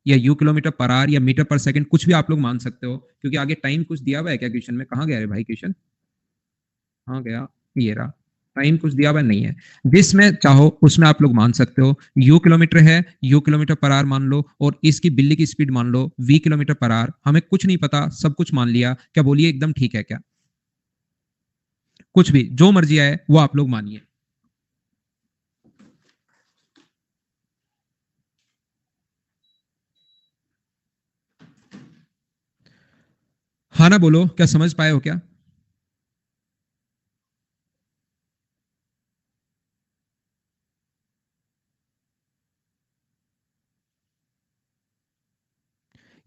या u किलोमीटर पर आवर, या मीटर पर सेकंड, कुछ भी आप लोग मान सकते हो, क्योंकि आगे टाइम कुछ दिया हुआ है क्या क्वेश्चन में? कहां गया रे भाई क्वेश्चन, कहां गया, ये रहा। टाइम कुछ दिया हुआ नहीं है, जिसमें चाहो उसमें आप लोग मान सकते हो। u किलोमीटर है, u किलोमीटर पर आवर मान लो, और इसकी बिल्ली की स्पीड मान लो v किलोमीटर पर आवर। हमें कुछ नहीं पता, सब कुछ मान लिया। क्या बोलिए, एकदम ठीक है क्या? कुछ भी जो मर्जी आए वो आप लोग मानिए। हाँ ना बोलो, क्या समझ पाए हो क्या?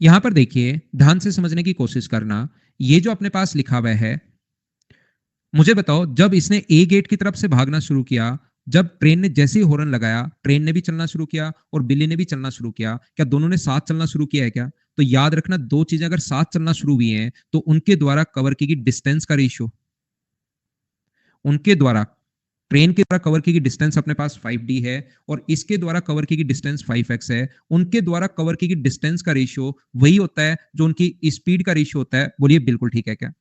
यहां पर देखिए, ध्यान से समझने की कोशिश करना। ये जो अपने पास लिखा हुआ है, मुझे बताओ, जब इसने ए गेट की तरफ से भागना शुरू किया, जब ट्रेन ने जैसे ही हॉर्न लगाया, ट्रेन ने भी चलना शुरू किया और बिल्ली ने भी चलना शुरू किया। क्या दोनों ने साथ चलना शुरू किया है क्या? तो याद रखना, दो चीजें अगर साथ चलना शुरू हुई हैं तो उनके द्वारा कवर की गई डिस्टेंस का रेशियो, उनके द्वारा, ट्रेन के द्वारा कवर की गई डिस्टेंस अपने पास 5d है और इसके द्वारा कवर की गई डिस्टेंस 5x है। उनके द्वारा कवर की गई डिस्टेंस का रेशियो वही होता है जो उनकी स्पीड का रेशियो होता है। बोलिए बिल्कुल ठीक है क्या?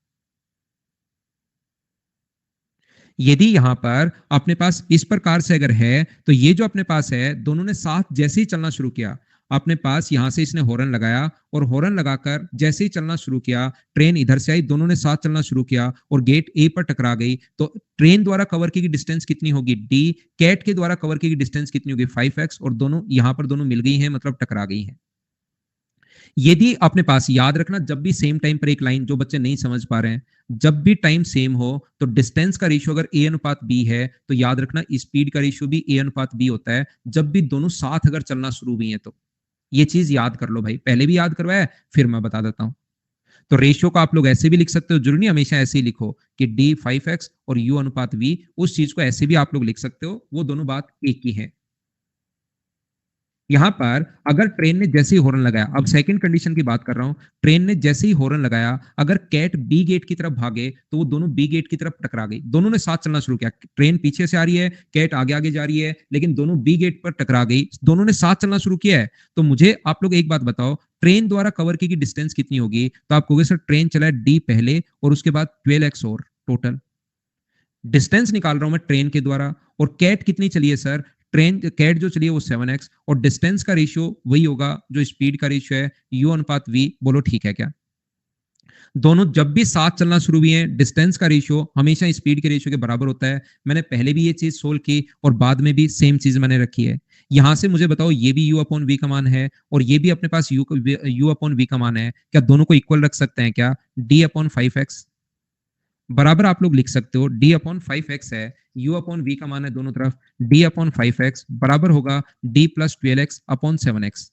यदि यहां पर अपने पास इस प्रकार से अगर है तो ये जो अपने पास है, दोनों ने साथ जैसे ही चलना शुरू किया, अपने पास यहां से इसने हॉर्न लगाया और हॉर्न लगाकर जैसे ही चलना शुरू किया, ट्रेन इधर से आई, दोनों ने साथ चलना शुरू किया और गेट ए पर टकरा गई, तो ट्रेन द्वारा कवर की डिस्टेंस कितनी होगी, डी। कैट के द्वारा कवर की डिस्टेंस कितनी होगी, 5x, और दोनों यहां पर दोनों मिल गई हैं, मतलब टकरा गई हैं। यदि अपने पास, याद रखना, जब भी सेम टाइम पर एक लाइन, जो बच्चे नहीं समझ पा रहे हैं, जब भी टाइम सेम हो तो डिस्टेंस का रेशियो अगर ए अनुपात बी है तो याद रखना स्पीड का रेशियो भी ए अनुपात बी होता है, जब भी दोनों साथ अगर चलना शुरू हुई है तो। ये चीज याद कर लो भाई, पहले भी याद करवाया है, फिर मैं बता देता हूं। तो रेशियो को आप लोग ऐसे भी लिख सकते हो, जरूरी नहीं हमेशा ऐसे ही लिखो कि डी 5x और यू अनुपात वी। उस चीज को ऐसे भी आप लोग लिख सकते हो, वो दोनों बात एक ही है। यहां पर अगर ट्रेन ने जैसे ही हॉर्न लगाया, अब सेकंड कंडीशन की बात कर रहा हूं, ट्रेन ने जैसे ही हॉर्न लगाया, अगर कैट बी गेट की तरफ भागे तो वो दोनों बी गेट की तरफ टकरा गई। दोनों ने साथ चलना शुरू किया, ट्रेन पीछे से आ रही है, कैट आगे आगे जा रही है, लेकिन दोनों बी गेट पर टकरा गई। दोनों ने साथ चलना शुरू किया है, तो मुझे आप लोग एक बात बताओ, ट्रेन द्वारा कवर की डिस्टेंस कितनी होगी? तो आप कहोगे सर ट्रेन चला डी पहले और उसके बाद 12x और, टोटल। डिस्टेंस निकाल रहा हूं मैं ट्रेन के द्वारा, और कैट कितनी चली है सर, ट्रेन कैट जो चली है वो 7x, और डिस्टेंस का रेशियो वही होगा जो स्पीड का रेशियो है, u अनुपात v। बोलो ठीक है क्या? दोनों जब भी साथ चलना शुरू हुए हैं, डिस्टेंस का रेशियो हमेशा स्पीड के रेशियो के बराबर होता है। मैंने पहले भी ये चीज सोल्व की और बाद में भी सेम चीज मैंने रखी है। यहां से मुझे बताओ, ये भी u अपॉन वी का मान है और ये भी अपने पास u अपॉन वी का मान है, क्या दोनों को इक्वल रख सकते हैं क्या? d अपॉन 5x बराबर आप लोग लिख सकते हो, d अपॉन 5x है, u अपॉन v का मान है दोनों तरफ, d अपॉन 5x बराबर होगा d plus 12x upon 7x।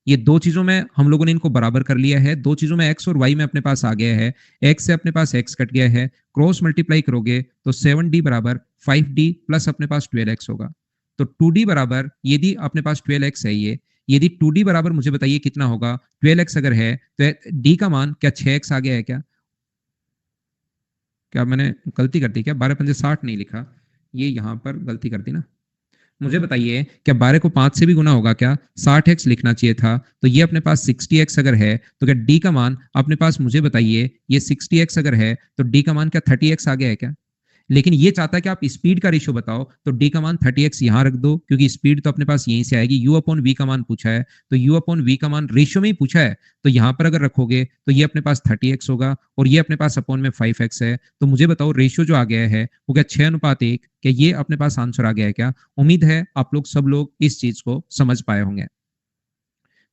ये दो चीजों में हम लोगों ने इनको बराबर कर लिया है, दो चीजों में x और y में अपने पास आ गया है, x से अपने पास x कट गया है, क्रॉस मल्टीप्लाई करोगे तो 7d बराबर 5d प्लस अपने पास 12x होगा। तो 2d बराबर, यदि अपने पास 12x है, ये यदि 2d बराबर मुझे बताइए कितना होगा, 12x अगर है तो d का मान क्या 6x आ गया है क्या? क्या मैंने गलती कर दी क्या? 12 पंजे 60 नहीं लिखा, ये यहां पर गलती कर दी ना। मुझे बताइए, क्या 12 को 5 से भी गुना होगा क्या? 60x लिखना चाहिए था, तो ये अपने पास 60x अगर है तो क्या d का मान अपने पास, मुझे बताइए, ये 60x अगर है तो d का मान क्या 30x आ गया है क्या? लेकिन ये चाहता है कि आप स्पीड का रेशियो बताओ, तो d का मान 30x यहां रख दो, क्योंकि स्पीड तो अपने पास यहीं से आएगी। u अपॉन v का मान पूछा है, तो u अपॉन v का मान रेशियो में ही पूछा है, तो यहां पर अगर रखोगे तो ये अपने पास 30x होगा और ये अपने पास अपॉन में 5x है। तो मुझे बताओ रेशियो जो आ गया है वो क्या 6:1? क्या ये अपने पास आंसर आ गया है क्या? उम्मीद है आप लोग सब लोग इस चीज को समझ पाए होंगे।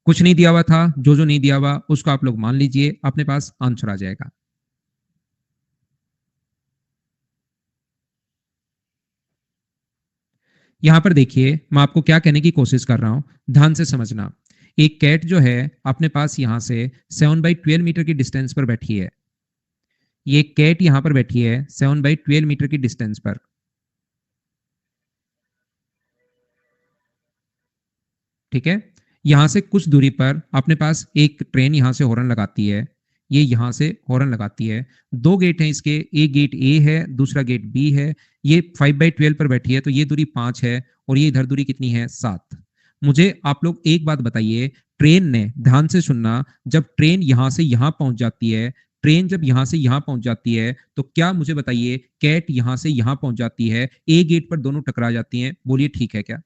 कुछ नहीं दिया हुआ था, जो जो नहीं दिया हुआ उसको आप लोग मान लीजिए, अपने पास आंसर आ जाएगा। यहां पर देखिए, मैं आपको क्या कहने की कोशिश कर रहा हूं, ध्यान से समझना। एक कैट जो है अपने पास यहां से 7/12 मीटर की डिस्टेंस पर बैठी है। ये कैट यहां पर बैठी है 7/12 मीटर की डिस्टेंस पर, ठीक है। यहां से कुछ दूरी पर अपने पास एक ट्रेन यहां से हॉर्न लगाती है, ये यहां से हॉर्न लगाती है। दो गेट हैं इसके, एक गेट ए है, दूसरा गेट बी है। ये 5/12 पर बैठी है, तो ये दूरी 5 है और ये इधर दूरी कितनी है? 7। मुझे आप लोग एक बात बताइए, ट्रेन ने, ध्यान से सुनना, जब ट्रेन यहां से यहां पहुंच जाती है, ट्रेन जब यहां से यहां पहुंच जाती है, तो क्या, मुझे बताइए, कैट यहां से यहां पहुंच जाती है, ए गेट पर दोनों टकरा जाती हैं? बोलिए ठीक है क्या?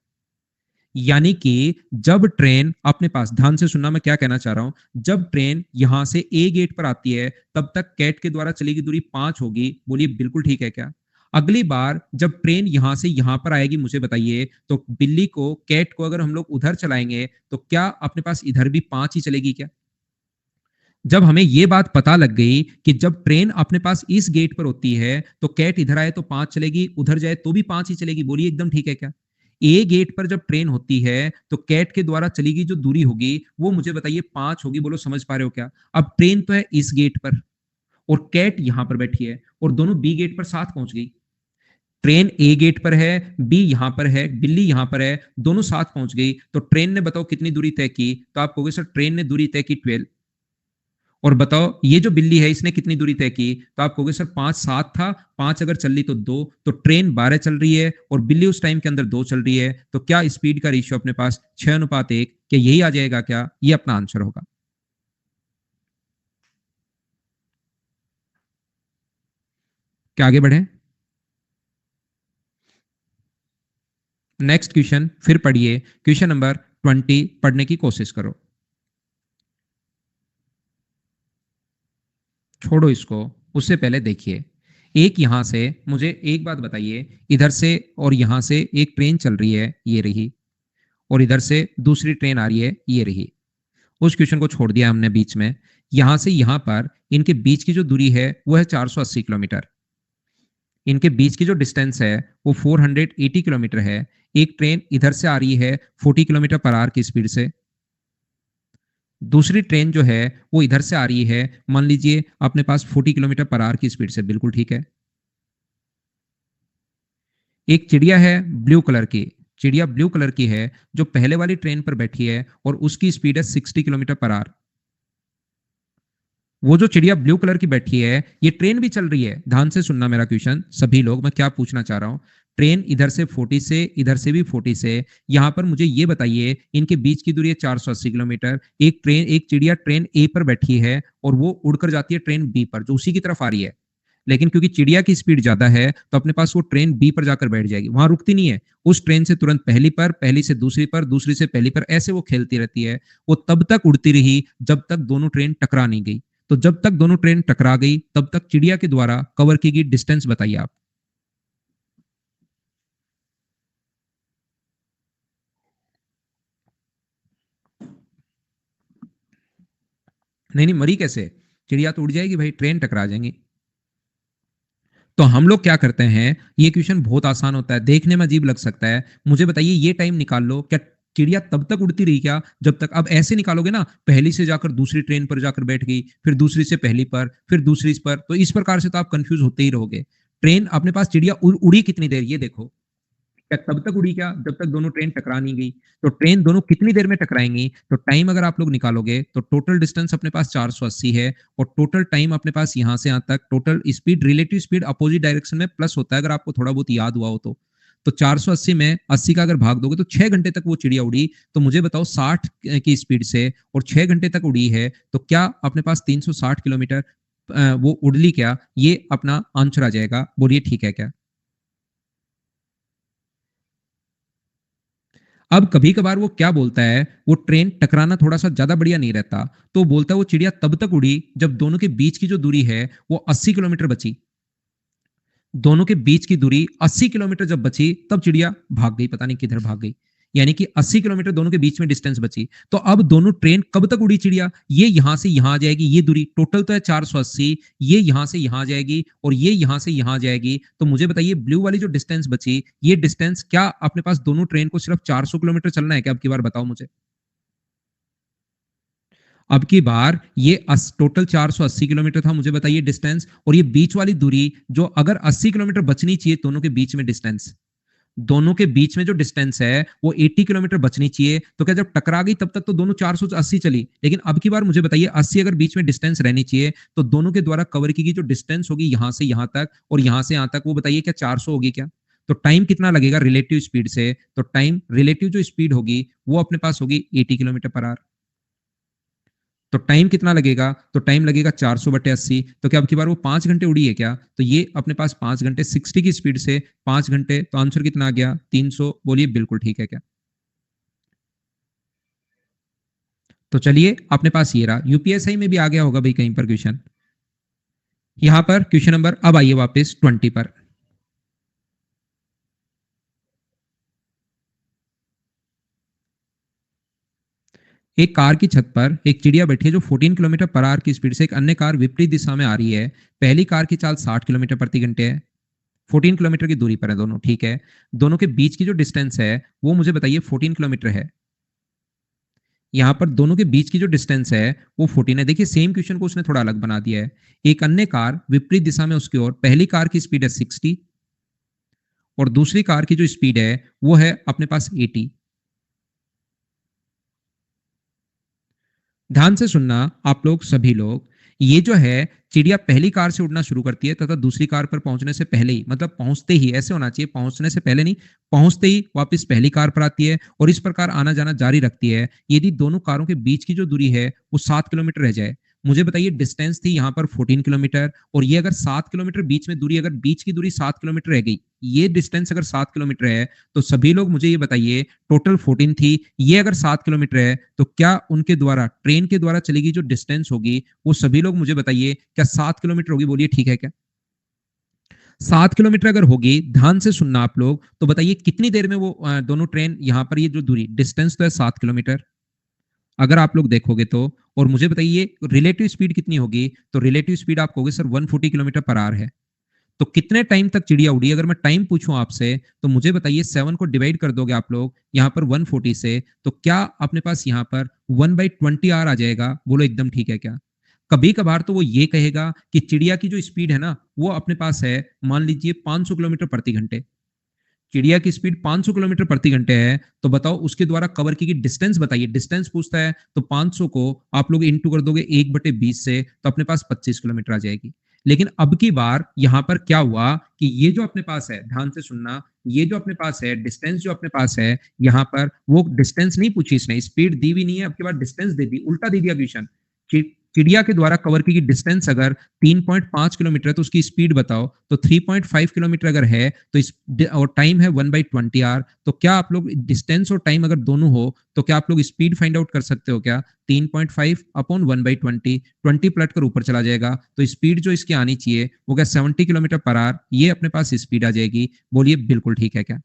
यानी कि जब ट्रेन अपने पास, ध्यान से सुनना मैं क्या कहना चाह रहा हूं, जब ट्रेन यहां से ए गेट पर आती है तब तक कैट के द्वारा चली गई दूरी 5 होगी। बोलिए बिल्कुल ठीक है क्या? अगली बार जब ट्रेन यहां से यहां पर आएगी, मुझे बताइए, तो बिल्ली को, कैट को अगर हम लोग उधर चलाएंगे तो क्या अपने पास इधर भी 5 ही चलेगी क्या? जब हमें यह बात पता लग गई कि जब ट्रेन अपने पास इस गेट पर होती है तो कैट इधर आए तो 5 चलेगी, उधर जाए तो भी 5 ही चलेगी। बोलिए एकदम ठीक है क्या? ए गेट पर जब ट्रेन होती है तो कैट के द्वारा चली गई जो दूरी होगी वो, मुझे बताइए, 5 होगी। बोलो समझ पा रहे हो क्या? अब ट्रेन तो है इस गेट पर और कैट यहां पर बैठी है और दोनों बी गेट पर साथ पहुंच गई। ट्रेन ए गेट पर है, बी यहां पर है, बिल्ली यहां पर है, दोनों साथ पहुंच गई, तो ट्रेन ने बताओ कितनी दूरी तय की? तो आप कहोगे सर ट्रेन ने दूरी तय की 12। और बताओ ये जो बिल्ली है इसने कितनी दूरी तय की? तो आप कहोगे सर 5 7 था, 5 अगर चल रही तो 2, तो ट्रेन 12 चल रही है और बिल्ली उस टाइम के अंदर 2 चल रही है, तो क्या स्पीड का रेशियो अपने पास 6:1? क्या यही आ जाएगा क्या? ये अपना आंसर होगा। क्या आगे बढ़े? नेक्स्ट क्वेश्चन फिर पढ़िए, क्वेश्चन नंबर 20 पढ़ने की कोशिश करो। छोड़ो इसको, उससे पहले देखिए, एक यहां से, मुझे एक बात बताइए, इधर से और यहां से एक ट्रेन चल रही है, ये रही, और इधर से दूसरी ट्रेन आ रही है, ये रही। उस क्वेश्चन को छोड़ दिया हमने बीच में। यहां से यहां पर इनके बीच की जो दूरी है वो है 480 किलोमीटर। इनके बीच की जो डिस्टेंस है वो 480 किलोमीटर है। एक ट्रेन इधर से आ रही है 40 किलोमीटर पर आवर की स्पीड से, दूसरी ट्रेन जो है वो इधर से आ रही है, मान लीजिए अपने पास 40 किलोमीटर पर आवर की स्पीड से। बिल्कुल ठीक है। एक चिड़िया है ब्लू कलर की, चिड़िया ब्लू कलर की है जो पहले वाली ट्रेन पर बैठी है और उसकी स्पीड है 60 किलोमीटर पर आवर। वो जो चिड़िया ब्लू कलर की बैठी है, ये ट्रेन भी चल रही है। ध्यान से सुनना मेरा क्वेश्चन, सभी लोग, मैं क्या पूछना चाह रहा हूं। ट्रेन इधर से 40 से, इधर से भी 40 से, यहां पर मुझे ये बताइए इनके बीच की दूरी है 480 किलोमीटर। एक ट्रेन, एक चिड़िया ट्रेन ए पर बैठी है और वो उड़कर जाती है ट्रेन बी पर जो उसी की तरफ आ रही है। लेकिन क्योंकि चिड़िया की स्पीड ज्यादा है तो अपने पास वो ट्रेन बी पर जाकर बैठ जाएगी, वहां रुकती नहीं है। उस ट्रेन से तुरंत पहली पर, पहली से दूसरी पर, दूसरी से पहली पर, ऐसे वो खेलती रहती है। वो तब तक उड़ती रही जब तक दोनों ट्रेन टकरा नहीं गई। तो जब तक दोनों ट्रेन टकरा गई तब तक चिड़िया के द्वारा कवर की गई डिस्टेंस बताइए आप। नहीं नहीं, मरी कैसे? चिड़िया तो उड़ जाएगी भाई, ट्रेन टकरा जाएंगी। तो हम लोग क्या करते हैं, ये क्वेश्चन बहुत आसान होता है, देखने में अजीब लग सकता है। मुझे बताइए ये टाइम निकाल लो, क्या चिड़िया तब तक उड़ती रही क्या जब तक, अब ऐसे निकालोगे ना, पहली से जाकर दूसरी ट्रेन पर जाकर बैठ गई, फिर दूसरी से पहली पर, फिर दूसरी पर, तो इस प्रकार से तो आप कंफ्यूज होते ही रहोगे। ट्रेन अपने पास चिड़िया उड़ी कितनी देर, ये देखो। क्या तब तक उड़ी क्या जब तक दोनों ट्रेन टकरा नहीं गई? तो ट्रेन दोनों कितनी देर में टकराएंगी? तो टाइम अगर आप लोग निकालोगे तो टोटल डिस्टेंस अपने पास 480 है, और टोटल टाइम अपने पास यहां से यहां तक, total speed, relative speed opposite direction में प्लस होता है, अगर आपको थोड़ा बहुत याद हुआ हो तो 480 में 80 का अगर भाग दोगे तो 6 घंटे तक वो चिड़िया उड़ी। तो मुझे बताओ 60 की स्पीड से और 6 घंटे तक उड़ी है, तो क्या अपने पास 360 किलोमीटर वो उड़ली क्या? ये अपना आंसर आ जाएगा, बोलिए ठीक है क्या? अब कभी कभार वो क्या बोलता है, वो ट्रेन टकराना थोड़ा सा ज्यादा बढ़िया नहीं रहता, तो बोलता है वो चिड़िया तब तक उड़ी जब दोनों के बीच की जो दूरी है वो 80 किलोमीटर बची। दोनों के बीच की दूरी 80 किलोमीटर जब बची तब चिड़िया भाग गई, पता नहीं किधर भाग गई। यानी कि 80 किलोमीटर दोनों के बीच में डिस्टेंस बची। तो अब दोनों ट्रेन कब तक उड़ी चिड़िया, ये यहां से यहां आ जाएगी, ये दूरी टोटल तो है 480, ये यहां से यहां आ जाएगी और ये यहां से यहां आ जाएगी। तो मुझे बताइए ब्लू वाली जो डिस्टेंस बची, ये डिस्टेंस क्या अपने पास दोनों ट्रेन को सिर्फ 400 किलोमीटर चलना है क्या? अब की बार बताओ मुझे। अब की बार ये टोटल 480 किलोमीटर था, मुझे बताइए डिस्टेंस, और ये बीच वाली दूरी जो अगर 80 किलोमीटर बचनी चाहिए दोनों के बीच में डिस्टेंस, दोनों के बीच में जो डिस्टेंस है वो 80 किलोमीटर बचनी चाहिए। तो क्या जब टकरा गई तब तक तो दोनों 480 चली, लेकिन अब की बार मुझे बताइए 80 अगर बीच में डिस्टेंस रहनी चाहिए तो दोनों के द्वारा कवर की गई जो डिस्टेंस होगी यहां से यहां तक और यहां से यहां तक, वो बताइए क्या 400 होगी क्या? तो टाइम कितना लगेगा रिलेटिव स्पीड से? तो टाइम, रिलेटिव जो स्पीड होगी वो अपने पास होगी 80 किलोमीटर पर आवर। तो टाइम कितना लगेगा? तो टाइम लगेगा 400/80। तो क्या अब की बार वो 5 घंटे उड़ी है क्या? तो ये अपने पास 5 घंटे 60 की स्पीड से 5 घंटे, तो आंसर कितना आ गया? 300। बोलिए बिल्कुल ठीक है क्या? तो चलिए अपने पास ये रहा, यूपीएसआई में भी आ गया होगा भाई कहीं पर क्वेश्चन। यहां पर क्वेश्चन नंबर, अब आइए वापस 20 पर। एक कार की छत पर एक चिड़िया बैठी है जो 14 किलोमीटर पर आवर की स्पीड से एक अन्य कार विपरीत दिशा में आ रही है। पहली कार की चाल 60 किलोमीटर प्रति घंटे है, 14 किलोमीटर की दूरी पर है दोनों, ठीक है। दोनों के बीच की जो डिस्टेंस है वो मुझे बताइए 14 किलोमीटर है। यहां पर दोनों के बीच की जो डिस्टेंस है वो 14 है। देखिए सेम क्वेश्चन को उसने थोड़ा अलग बना दिया है। एक अन्य कार विपरीत दिशा में उसकी ओर, पहली कार की स्पीड है 60 और दूसरी कार की जो स्पीड है वो है अपने पास 80। ध्यान से सुनना आप लोग सभी लोग, ये जो है चिड़िया पहली कार से उड़ना शुरू करती है तथा दूसरी कार पर पहुंचने से पहले ही, मतलब पहुंचते ही, ऐसे होना चाहिए, पहुंचने से पहले नहीं, पहुंचते ही वापस पहली कार पर आती है और इस प्रकार आना जाना जारी रखती है यदि दोनों कारों के बीच की जो दूरी है वो 7 किलोमीटर रह जाए। मुझे बताइए डिस्टेंस थी यहाँ पर 14 किलोमीटर, और ये अगर 7 किलोमीटर बीच में दूरी, अगर बीच की दूरी 7 किलोमीटर रह गई, ये डिस्टेंस अगर 7 किलोमीटर है, तो सभी लोग मुझे ये बताइए टोटल 14 थी, ये अगर 7 किलोमीटर है तो क्या उनके द्वारा, ट्रेन के द्वारा चलेगी जो डिस्टेंस होगी वो सभी लोग मुझे बताइए क्या 7 किलोमीटर होगी? बोलिए ठीक है क्या? 7 किलोमीटर अगर होगी, ध्यान से सुनना आप लोग, तो बताइए कितनी देर में वो दोनों ट्रेन, यहां पर ये जो दूरी डिस्टेंस तो है 7 किलोमीटर, अगर आप लोग देखोगे तो, और मुझे बताइए रिलेटिव स्पीड कितनी होगी? तो रिलेटिव स्पीड आप कहोगे सर 140 किलोमीटर पर आवर है। तो कितने टाइम तक चिड़िया उड़ी? अगर मैं टाइम पूछूं आपसे तो मुझे बताइए 7 को डिवाइड कर दोगे आप लोग यहाँ पर 140 से, तो क्या अपने पास यहाँ पर 1/20 आवर आ जाएगा? बोलो एकदम ठीक है क्या? कभी कभार तो वो ये कहेगा कि चिड़िया की जो स्पीड है ना वो अपने पास है, मान लीजिए 500 किलोमीटर प्रति घंटे, चिड़िया की स्पीड 500 किलोमीटर प्रति घंटे है, तो बताओ उसके द्वारा कवर की गई डिस्टेंस बताइए। डिस्टेंस पूछता है तो 500 को आप लोग इंटू कर दोगे 1/20 से, तो अपने पास 25 किलोमीटर आ जाएगी। लेकिन अब की बार यहां पर क्या हुआ कि ये जो अपने पास है, ध्यान से सुनना, ये जो अपने पास है डिस्टेंस, जो अपने पास है यहाँ पर, वो डिस्टेंस नहीं पूछी इसने, स्पीड दी भी नहीं है, अब की बार डिस्टेंस दे दी, उल्टा दे दिया क्वेश्चन। चिड़िया के द्वारा कवर की गई डिस्टेंस अगर 3.5 किलोमीटर है तो उसकी स्पीड बताओ। तो 3.5 किलोमीटर अगर है तो इस और टाइम है 1/20 आवर, तो क्या आप लोग डिस्टेंस और टाइम अगर दोनों हो तो क्या आप लोग स्पीड फाइंड आउट कर सकते हो क्या? 3.5 अपॉन 1/20, 20 पलट कर ऊपर चला जाएगा, तो स्पीड जो इसकी आनी चाहिए वो क्या 70 किलोमीटर पर आवर, ये अपने पास स्पीड आ जाएगी। बोलिए बिल्कुल ठीक है क्या?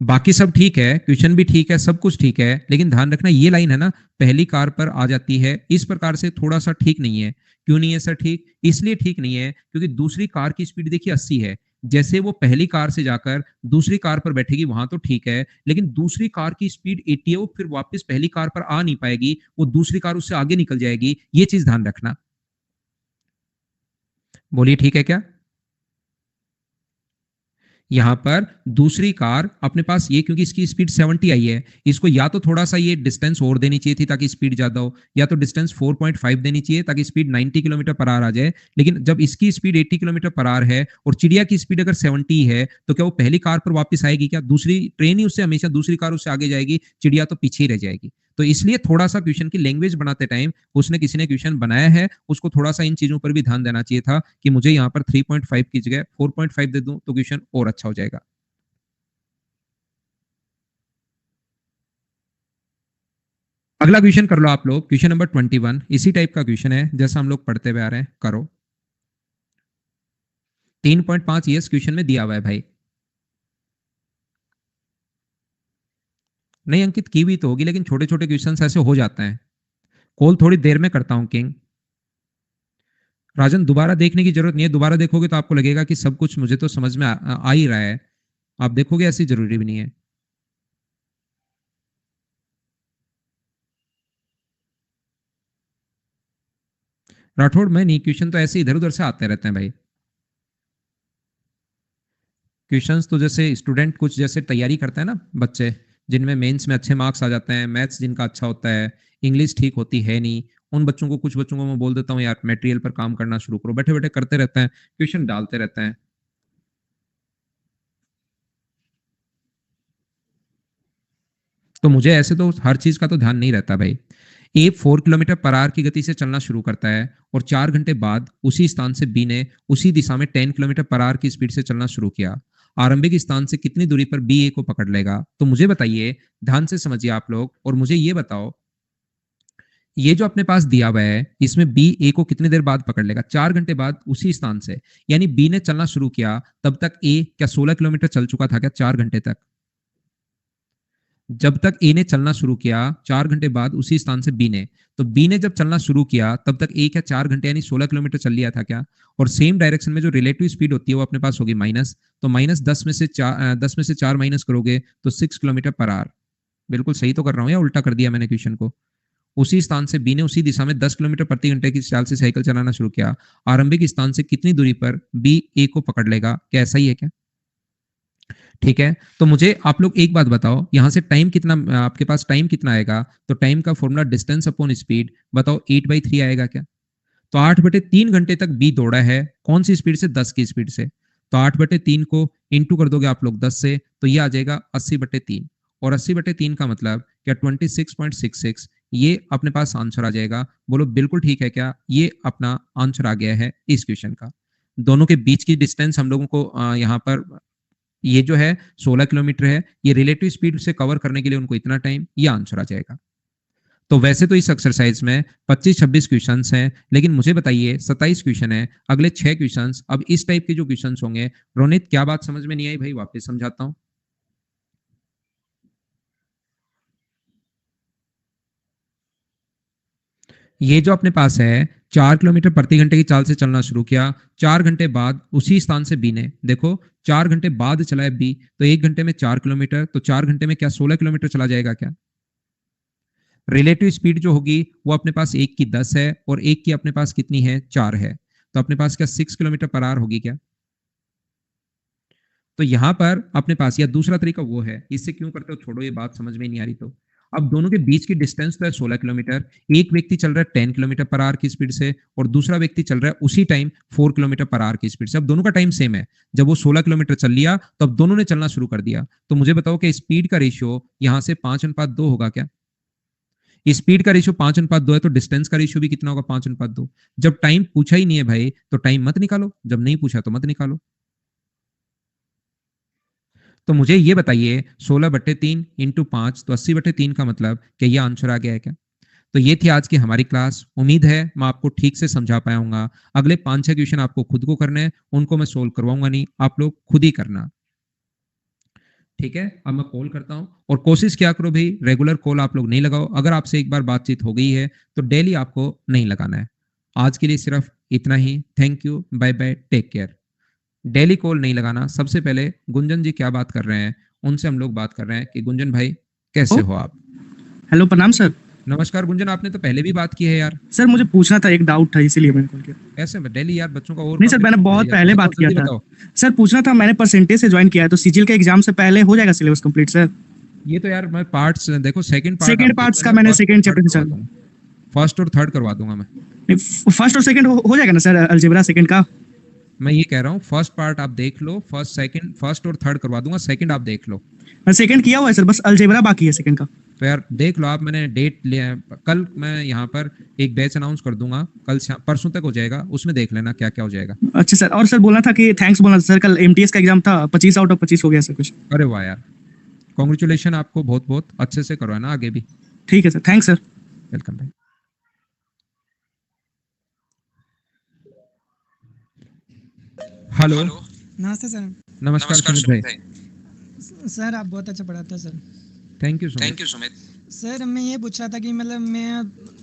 बाकी सब ठीक है, क्वेश्चन भी ठीक है, सब कुछ ठीक है, लेकिन ध्यान रखना ये लाइन है ना, पहली कार पर आ जाती है, इस प्रकार से थोड़ा सा ठीक नहीं है। क्यों नहीं है सर ठीक? इसलिए ठीक नहीं है क्योंकि दूसरी कार की स्पीड देखिए 80 है। जैसे वो पहली कार से जाकर दूसरी कार पर बैठेगी वहां तो ठीक है, लेकिन दूसरी कार की स्पीड 80 है, वो फिर वापस पहली कार पर आ नहीं पाएगी, वो दूसरी कार उससे आगे निकल जाएगी, ये चीज ध्यान रखना। बोलिए ठीक है क्या? यहाँ पर दूसरी कार अपने पास ये, क्योंकि इसकी स्पीड 70 आई है, इसको या तो थोड़ा सा ये डिस्टेंस और देनी चाहिए थी ताकि स्पीड ज्यादा हो, या तो डिस्टेंस 4.5 देनी चाहिए ताकि स्पीड 90 किलोमीटर पर आवर आ जाए। लेकिन जब इसकी स्पीड 80 किलोमीटर पर आवर है और चिड़िया की स्पीड अगर 70 है, तो क्या वो पहली कार पर वापस आएगी क्या? दूसरी ट्रेन ही उससे हमेशा, दूसरी कार उससे आगे जाएगी, चिड़िया तो पीछे ही रह जाएगी। तो इसलिए थोड़ा सा क्वेश्चन की लैंग्वेज बनाते टाइम उसने, किसी ने क्वेश्चन बनाया है, उसको थोड़ा सा इन चीजों पर भी ध्यान देना चाहिए था कि मुझे यहाँ पर 3.5 की जगह 4.5 दे दूं तो क्वेश्चन और अच्छा हो जाएगा। अगला क्वेश्चन कर लो आप लोग, क्वेश्चन नंबर 21, इसी टाइप का क्वेश्चन है जैसा हम लोग पढ़ते हुए आ रहे हैं, करो। 3.5 यस क्वेश्चन में दिया हुआ है भाई। नहीं अंकित की भी तो होगी, लेकिन छोटे छोटे क्वेश्चन ऐसे हो जाते हैं। कॉल थोड़ी देर में करता हूं किंग। राजन दोबारा देखने की जरूरत नहीं है, दोबारा देखोगे तो आपको लगेगा कि सब कुछ मुझे तो समझ में आ ही रहा है। आप देखोगे ऐसी जरूरी भी नहीं है। राठौड़ मैं नहीं, क्वेश्चन तो ऐसे इधर उधर से आते रहते हैं भाई। क्वेश्चंस तो जैसे स्टूडेंट कुछ जैसे तैयारी करते हैं ना बच्चे, जिनमें मेंस में अच्छे मार्क्स आ जाते हैं, मैथ्स जिनका अच्छा होता है, इंग्लिश ठीक होती है नहीं, उन बच्चों को, कुछ बच्चों को मैं बोल देता हूँ यार मटेरियल पर काम करना शुरू करो, बैठे बैठे करते रहते हैं, क्वेश्चन डालते रहते हैं। तो मुझे ऐसे तो हर चीज का तो ध्यान नहीं रहता भाई। ए 4 किलोमीटर पर आवर की गति से चलना शुरू करता है और 4 घंटे बाद उसी स्थान से बी ने उसी दिशा में 10 किलोमीटर पर आवर की स्पीड से चलना शुरू किया। आरंभिक स्थान से कितनी दूरी पर बी ए को पकड़ लेगा? तो मुझे बताइए, ध्यान से समझिए आप लोग, और मुझे ये बताओ, ये जो अपने पास दिया हुआ है इसमें बी ए को कितनी देर बाद पकड़ लेगा? 4 घंटे बाद उसी स्थान से, यानी बी ने चलना शुरू किया तब तक ए क्या 16 किलोमीटर चल चुका था क्या 4 घंटे तक? जब तक ए ने चलना शुरू किया 4 घंटे बाद उसी स्थान से बी ने, तो बी ने जब चलना शुरू किया तब तक ए क्या 4 घंटे यानी 16 किलोमीटर चल लिया था क्या? और सेम डायरेक्शन में जो रिलेटिव स्पीड होती है वो अपने पास होगी माइनस, तो माइनस 10 में से 4 माइनस करोगे तो 6 किलोमीटर पर आवर। बिल्कुल सही तो कर रहा हूँ या उल्टा कर दिया मैंने क्वेश्चन को? उसी स्थान से बी ने उसी दिशा में 10 किलोमीटर प्रति घंटे की चाल से साइकिल चलाना शुरू किया। आरंभिक स्थान से कितनी दूरी पर बी ए को पकड़ लेगा? क्या ऐसा ही है क्या? ठीक है, तो मुझे आप लोग एक बात बताओ, यहां से टाइम कितना, आपके पास टाइम कितना आएगा? तो टाइम का फॉर्मूला डिस्टेंस अपॉन स्पीड, बताओ 8/3 आएगा क्या? तो 8/3 घंटे तक बी दौड़ा है, कौन सी स्पीड से? 10 की स्पीड से। तो 8/3 को इंटू कर दोगे आप लोग 10 से, तो ये आ जाएगा 80/3, और 80/3 का मतलब क्या 26.66, ये अपने पास आंसर आ जाएगा। बोलो बिल्कुल ठीक है क्या? ये अपना आंसर आ गया है इस क्वेश्चन का। दोनों के बीच की डिस्टेंस हम लोगों को यहाँ पर ये जो है 16 किलोमीटर है, ये रिलेटिव स्पीड से कवर करने के लिए उनको इतना टाइम, ये आंसर आ जाएगा। तो वैसे तो इस एक्सरसाइज में 25-26 क्वेश्चंस हैं, लेकिन मुझे बताइए 27 क्वेश्चन है, अगले 6 क्वेश्चंस, अब इस टाइप के जो क्वेश्चंस होंगे। रोनित क्या बात समझ में नहीं आई भाई? वापस समझाता हूं। ये जो अपने पास है 4 किलोमीटर प्रति घंटे की चाल से चलना शुरू किया, 4 घंटे बाद उसी स्थान से बी ने, देखो 4 घंटे बाद चला है बी, तो 1 घंटे में 4 किलोमीटर, तो 4 घंटे में क्या 16 किलोमीटर चला जाएगा क्या? रिलेटिव स्पीड जो होगी वो अपने पास एक की 10 है और एक की अपने पास कितनी है? 4 है, तो अपने पास क्या 6 किलोमीटर पर आवर होगी क्या? तो यहां पर अपने पास, या दूसरा तरीका वो है, इससे क्यों करते हो छोड़ो, ये बात समझ में नहीं आ रही तो। अब दोनों के बीच की डिस्टेंस तो है 16 किलोमीटर, एक व्यक्ति चल रहा है 10 किलोमीटर पर आवर की स्पीड से और दूसरा व्यक्ति चल रहा है उसी टाइम 4 किलोमीटर पर आवर की स्पीड से। अब दोनों का टाइम सेम है, जब वो 16 किलोमीटर चल लिया तो अब दोनों ने चलना शुरू कर दिया। तो मुझे बताओ कि स्पीड का रेशियो यहां से 5:2 होगा क्या? स्पीड का रेशियो 5:2 है तो डिस्टेंस का रेशियो भी कितना होगा? 5:2। जब टाइम पूछा ही नहीं है भाई तो टाइम मत निकालो, जब नहीं पूछा तो मत निकालो। तो मुझे ये बताइए 16/3 इंटू 5 तो 80/3 का मतलब क्या ये आंसर आ गया है क्या? तो ये थी आज की हमारी क्लास। उम्मीद है मैं आपको ठीक से समझा पाया हूँ। अगले 5-6 क्वेश्चन आपको खुद को करने हैं, उनको मैं सोल्व करवाऊंगा नहीं, आप लोग खुद ही करना। ठीक है, अब मैं कॉल करता हूँ और कोशिश क्या करो भाई रेगुलर कॉल आप लोग नहीं लगाओ। अगर आपसे एक बार बातचीत हो गई है तो डेली आपको नहीं लगाना है। आज के लिए सिर्फ इतना ही। Thank you, bye bye, take care. Daily call नहीं लगाना। सबसे पहले गुंजन जी क्या बात कर रहे हैं उनसे हम लोग बात कर रहे हैं कि गुंजन भाई कैसे हो आप? हेलो, प्रणाम सर। नमस्कार गुंजन, आपने तो पहले भी बात की है यार। सर मुझे पूछना था, एक डाउट था इसीलिए मैंने कॉल किया। ऐसे में डेली यार बच्चों का और नहीं सर, मैंने बहुत पहले बात किया था। बताओ। सर पूछना था, मैंने परसेंटेज से ज्वाइन किया है तो सीजीएल के एग्जाम से पहले हो जाएगा सिलेबस कंप्लीट सर? ये तो यार मैं पार्ट्स देखो, सेकंड सेकंड पार्ट्स का मैंने सेकंड चैप्टर से फर्स्ट और थर्ड करवा दूंगा मैं। फर्स्ट और सेकंड हो जाएगा ना सर अलजेब्रा सेकंड का? मैं ये कह रहा हूँ फर्स्ट पार्ट आप देख लो, फर्स्ट और थर्ड करवा दूंगा, सेकंड आप देख लो। मैं सेकंड किया हुआ है सर, बस अलजेब्रा बाकी है सेकंड का। तो यार देख लो आप, मैंने डेट लिया है, कल मैं यहाँ पर एक बैच अनाउंस कर दूंगा, कल परसों तक हो जाएगा, उसमें देख लेना क्या क्या हो जाएगा। अच्छा सर, और सर बोलना था कि थैंक्स बोलना था सर, कल एमटीएस का एग्जाम था, 25 आउट ऑफ 25 हो गया सर कुछ। अरे वाह यार, कॉन्ग्रेचुलेशन आपको, बहुत बहुत अच्छे से करो है ना आगे भी। ठीक है सर, थैंक्स सर। वेलकम भाई। हेलो। नमस्ते सर। नमस्कार सुमित भाई। सर आप बहुत अच्छा पढ़ाते हैं sir. Thank you Sumit. Sir मैं ये पूछ रहा था कि मतलब मैं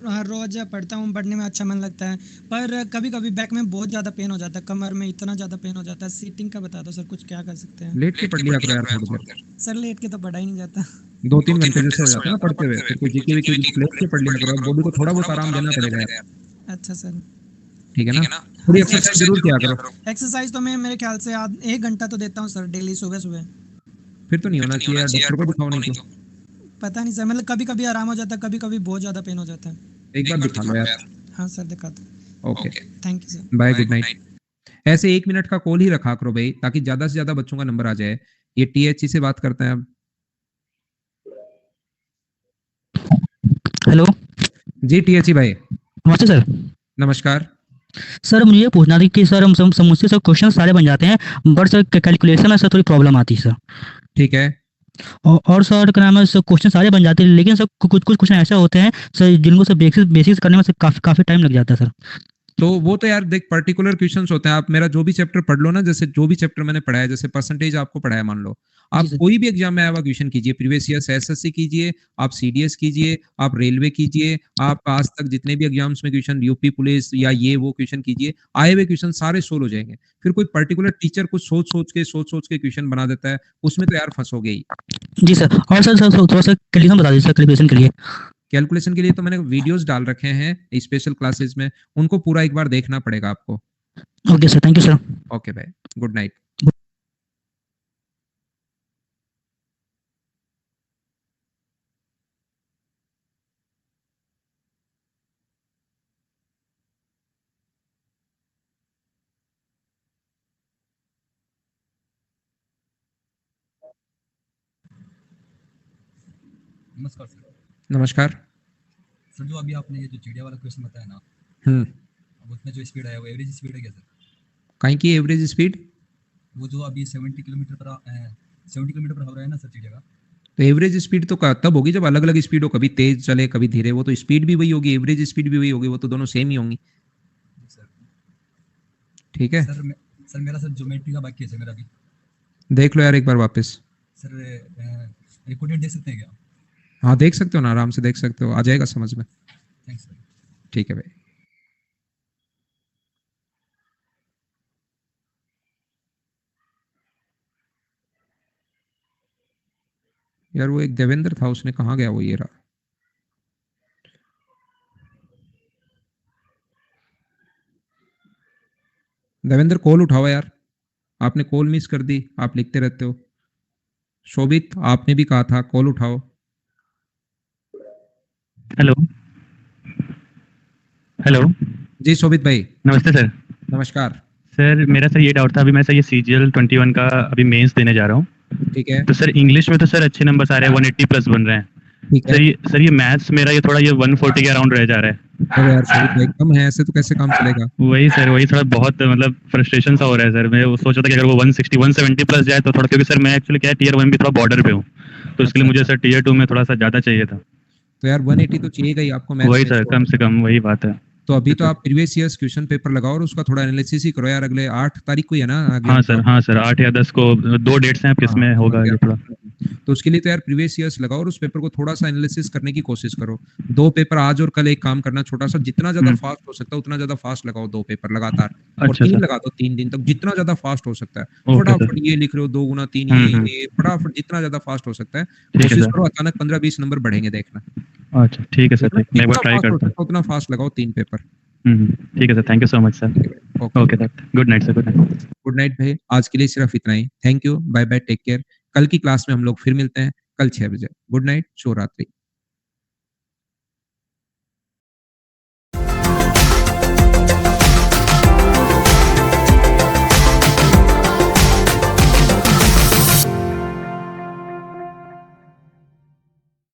हर रोज पढ़ता हूँ, पढ़ने में अच्छा मन लगता है, पर कभी कभी बैक में बहुत ज़्यादा पेन हो जाता है, कमर में इतना ज़्यादा पेन हो जाता है। सीटिंग का बता दो सर, कुछ क्या कर सकते हैं? लेट के पढ़ लिया करो यार थोड़ी देर, सर लेट के तो पढ़ा ही नहीं जाता। 2-3 घंटे जैसे हो जाता है ना पढ़ते हुए, फिर कोई जीके वीके लेट के पढ़ लिया करो, बॉडी को थोड़ा बहुत आराम देना पड़ेगा यार। अच्छा सर। ठीक है ना, थोड़ी एक्सरसाइज जरूर किया करो। एक्सरसाइज तो मैं मेरे ख्याल से 1 घंटा तो देता हूँ सर डेली, सुबह सुबह। फिर तो नहीं होना चाहिए यार, डॉक्टर को दिखाओ नहीं तो। पता नहीं सर, मतलब कभी कभी आराम हो जाता है, कभी कभी बहुत ज़्यादा पेन हो जाता है। एक बार दिखा लो यार। हाँ सर, दिखा दो। Okay, thank you sir. Bye, good night. ऐसे 1 मिनट का कॉल ही रखा करो भाई, ताकि ज्यादा से ज्यादा बच्चों का नंबर आ जाए। ये टीएचई से बात करते हैं अब। हेलो जी टीएचई भाई। नमस्ते सर। नमस्कार। सर मुझे ये पूछना था कि सर हम मुझसे सब क्वेश्चन सारे बन जाते हैं, बट सर कैलकुलेशन में सर थोड़ी प्रॉब्लम आती है सर। ठीक है। और सर क्या नाम है, सर क्वेश्चन सारे बन जाते हैं लेकिन सर कुछ कुछ क्वेश्चन ऐसे होते हैं सर जिनको सर बेसिक्स करने में सर काफी टाइम लग जाता है सर। तो वो तो यार देख, पर्टिकुलर क्वेश्चंस होते हैं। आप मेरा जो भी चैप्टर पढ़ लो ना, जैसे जो भी चैप्टर मैंने पढ़ाया, जैसे परसेंटेज आपको पढ़ाया, मान लो आप जी सर। कोई भी एग्जाम में आया हुआ क्वेश्चन कीजिए, प्रीवियस ईयर एसएससी कीजिए, आप सीडीएस कीजिए, आप रेलवे कीजिए, आप आज तक जितने भी एग्जाम्स में क्वेश्चन, यूपी पुलिस या ये वो क्वेश्चन कीजिए, आए हुए क्वेश्चन सारे सोल्व हो जाएंगे। फिर कोई पर्टिकुलर टीचर कुछ सोच सोच के क्वेश्चन बना देता है, उसमें तो यार फंसोगे ही। जी सर, और सर थोड़ा सा कैलकुलेशन बता दीजिए सर, कैलकुलेशन के लिए। कैलकुलेशन के लिए तो मैंने वीडियोस डाल रखे हैं स्पेशल क्लासेस में, उनको पूरा एक बार देखना पड़ेगा आपको। Okay sir, thank you sir. Okay भाई, गुड नाइट। नमस्कार सर। नमस्कार। सर जो अभी आपने ये जो चिड़िया वाला क्वेश्चन बताया ना, अब उसमें जो स्पीड है वो एवरेज स्पीड है क्या सर? कहीं की एवरेज स्पीड? वो जो अभी 70 किलोमीटर पर हावर है ना सर चिड़िया का? तो एवरेज स्पीड तो तब होगी जब अलग अलग स्पीड हो, कभी तेज चले कभी धीरे, वो तो स्पीड भी वही होगी, एवरेज स्पीड भी वही होगी, वो तो दोनों सेम ही होंगी। सर ठीक है, सर मेरा सर ज्योमेट्री का बाकी है सर मेरा भी। देख लो यार एक बार वापस। सर रिकॉर्डेड देख सकते हैं क्या? हाँ देख सकते हो ना, आराम से देख सकते हो, आ जाएगा समझ में। Thanks sir. ठीक है भाई। यार वो एक देवेंद्र था, उसने कहाँ गया? वो ये रहा। देवेंद्र कॉल उठाओ यार, आपने कॉल मिस कर दी, आप लिखते रहते हो। शोभित आपने भी कहा था कॉल उठाओ। Hello hello. जी शोभित भाई। नमस्ते सर। नमस्कार। सर मेरा सर ये डाउट था, अभी मैं सर ये CGL 21 का अभी मेंस देने जा रहा हूँ, ठीक है। तो सर इंग्लिश में तो सर अच्छे नंबर आ रहे हैं, 180 प्लस बन रहे हैं, ठीक है। सर ये मैथ्स मेरा ये थोड़ा ये 140 के अराउंड रह जा रहा है। अरे यार शरीफ भाई कम है, ऐसे तो कैसे काम चलेगा। वही थोड़ा बहुत मतलब फ्रस्ट्रेशन सा हो रहा है सर। मैं वो सोच रहा था कि अगर वो 160 170 प्लस जाए तो थोड़ा, क्योंकि सर मैं एक्चुअली क्या है टियर 1 भी थोड़ा बॉर्डर पे हूँ, तो इसके लिए मुझे सर टियर 2 में थोड़ा सा ज़्यादा चाहिए था। तो यार 180 तो चाहिएगा ही आपको मैथ्स वही में। सर, कम से कम वही बात है। तो अभी तो आप प्रीवियस ईयर्स क्वेश्चन पेपर लगाओ और उसका थोड़ा एनालिसिस ही करो यार। अगले 8 तारीख को ही है ना अगले हाँ सर 8 या 10 को 2 डेट्स हैं, अब किसमें होगा ये थोड़ा। तो उसके लिए तो यार प्रीवियस ईयर्स लगाओ और उस पेपर को थोड़ा सा एनालिसिस करने की कोशिश करो। 2 पेपर आज और कल एक काम करना, छोटा सा जितना ज्यादा फास्ट हो सकता है उतना ज्यादा फास्ट लगाओ 2 पेपर लगातार। और अच्छा 3 सर। लगा दो 3 दिन तक, जितना ज्यादा फास्ट हो सकता है। Okay sir. फटाफट ये लिख रहे हो 2 गुना 3 ये फटाफट जितना ज्यादा फास्ट हो सकता है ठीक है कोशिश सर। करो। अचानक 15-20 नंबर बढ़ेंगे देखना। अच्छा ठीक है सर, ठीक, मैं एक बार ट्राई करता हूँ। उतना फास्ट लगाओ 3 पेपर। ठीक है sir, thank you so much sir. Okay sir, good night sir. Good night भाई, आज के लिए सिर्फ इतना ही। Thank you, bye bye, take care. कल की क्लास में हम लोग फिर मिलते हैं, कल 6 बजे। गुड नाइट, शुभ रात्रि।